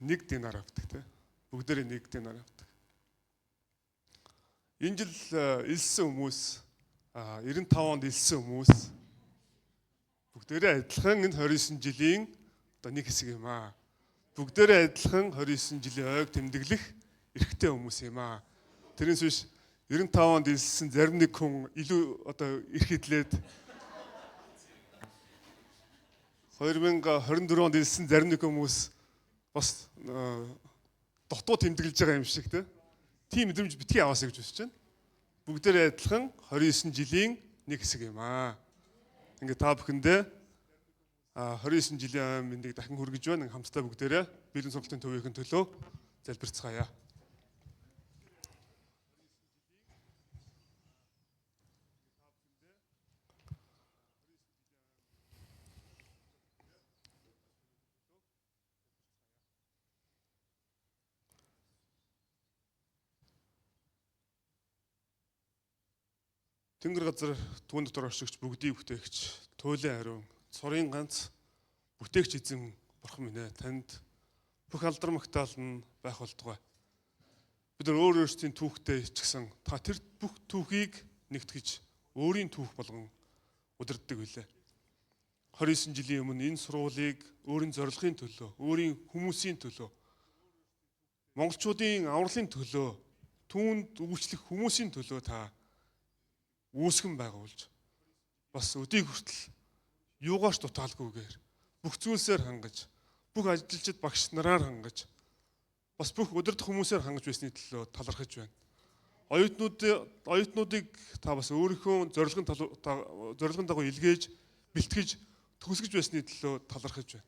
нэг динар авдаг те. Бүгдээрээ нэг динар авдаг. Энэ жил элсэн хүмүүс 95 онд элсэн хүмүүс бүгдээрээ адилхан энэ 29 жилийн одоо нэг хэсэг юм аа. Бүгдээрээ адилхан 29 жилийн ойг тэмдэглэх эрхтэй хүмүүс юм аа. Тэрнээс биш 95 онд элсэн зарим нэг хүн илүү одоо эрх хэдлээд 2024 онд элсэн зарим нэг хүмүүс бас дотоо тэмдэглэж байгаа юм шиг тийм мэдрэмж битгий аваасаа гэж хүсэж байна. Бүгдээрээ адилхан 29 жилийн нэг хэсэг юм аа. Ингээ та бүхэндээ 29 жилийн мэндийг дахин хүргэж байна. Хамтдаа бүгдээрээ биелэн сонголтын төвийн төлөө залбирцгаая. Тэнгэр газар түүн дотор оршигч бүгдийг бүтээгч туйлын хариун цорын ганц бүтээгч эзэн бурхан минь ээ танд бүх алдар магтаал нь байх болтугай. Бид нар өөрсдийн түүхтэй ч гэсэн та тэр бүх түүхийг нэгтгэж өөрийн түүх болгон удирддаг билээ. 29 жилийн өмнө энэ сургуулийг өөрийн зорилгын төлөө, өөрийн хүмүүсийн төлөө, монголчуудын авралын төлөө, түүнд үйлчлэх хүмүүсийн төлөө та үүсгэн байгуулж бас өдийг хүртэл юугаарч дутаалгүйгээр бүх зүйлсээр хангаж бүх ажилчид багш нараар хангаж бас бүх удирдах хүмүүсээр хангаж байсны төлөө талархаж байна. Оюутнуудыг та бас өөрийнхөө зорилгын дагуу илгээж бэлтгэж төгсгөж байсны төлөө талархаж байна.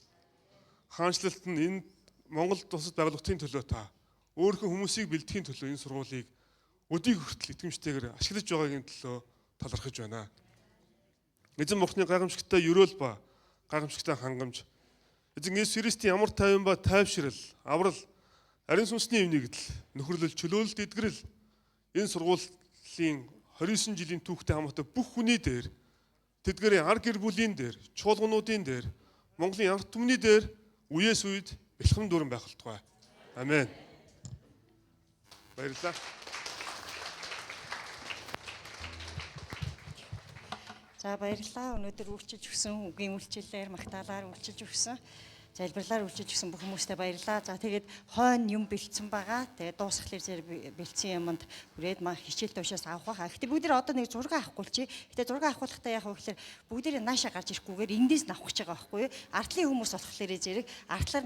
Хаанчлалт нь энэ Монгол тусад байгууллагын төлөө та өөрийнхөө хүмүүсийг бэлтгэхийн төлөө энэ сургуулийг өдийг хүртэл итгэмжтэйгээр ашиглаж байгаагийн төлөө талархаж байна. Эзэн бурхны гайхамшигтай ерөөл ба гайхамшигтай хангамж. Эзэн Есүс Христийн ямар тайван ба тайвшрал, аврал, ариун сүнсний өвнөгдөл, нөхөрлөл, чөлөөлөлт эдгэрэл энэ сургуулийн 29 жилийн түүхтэй хамаатай бүх хүний дээр, тэдгээрийн ар гэр бүлийн дээр, чуулгануудын дээр, Монголын ард түмний дээр үеэс үед бэлхэм дүүрэн байх болтугай. Амен. Баярлалаа. За баярлалаа. Өнөөдөр үйлчилж өгсөн үгийн үйлчлэлээр магтаалаар үйлчилж өгсөн. Залбирлаар үйлчилж өгсөн бүх хүмүүстээ баярлалаа. За тэгээд хойно юм бэлдсэн байгаа. Тэгээд дуусхлаар зэрэг бэлдсэн юмд хүрээд хичээлтэй уушаас авах байхаа. Гэтэ бүгд одоо нэг зураг авахгүй чи. Гэтэ зураг авахлахтаа яг гэхээр бүгд нааша гарч ирэхгүйгээр эндээс авах гэж байгаа байхгүй юу? Ардлын хүмүүс болохоор зэрэг ардлаар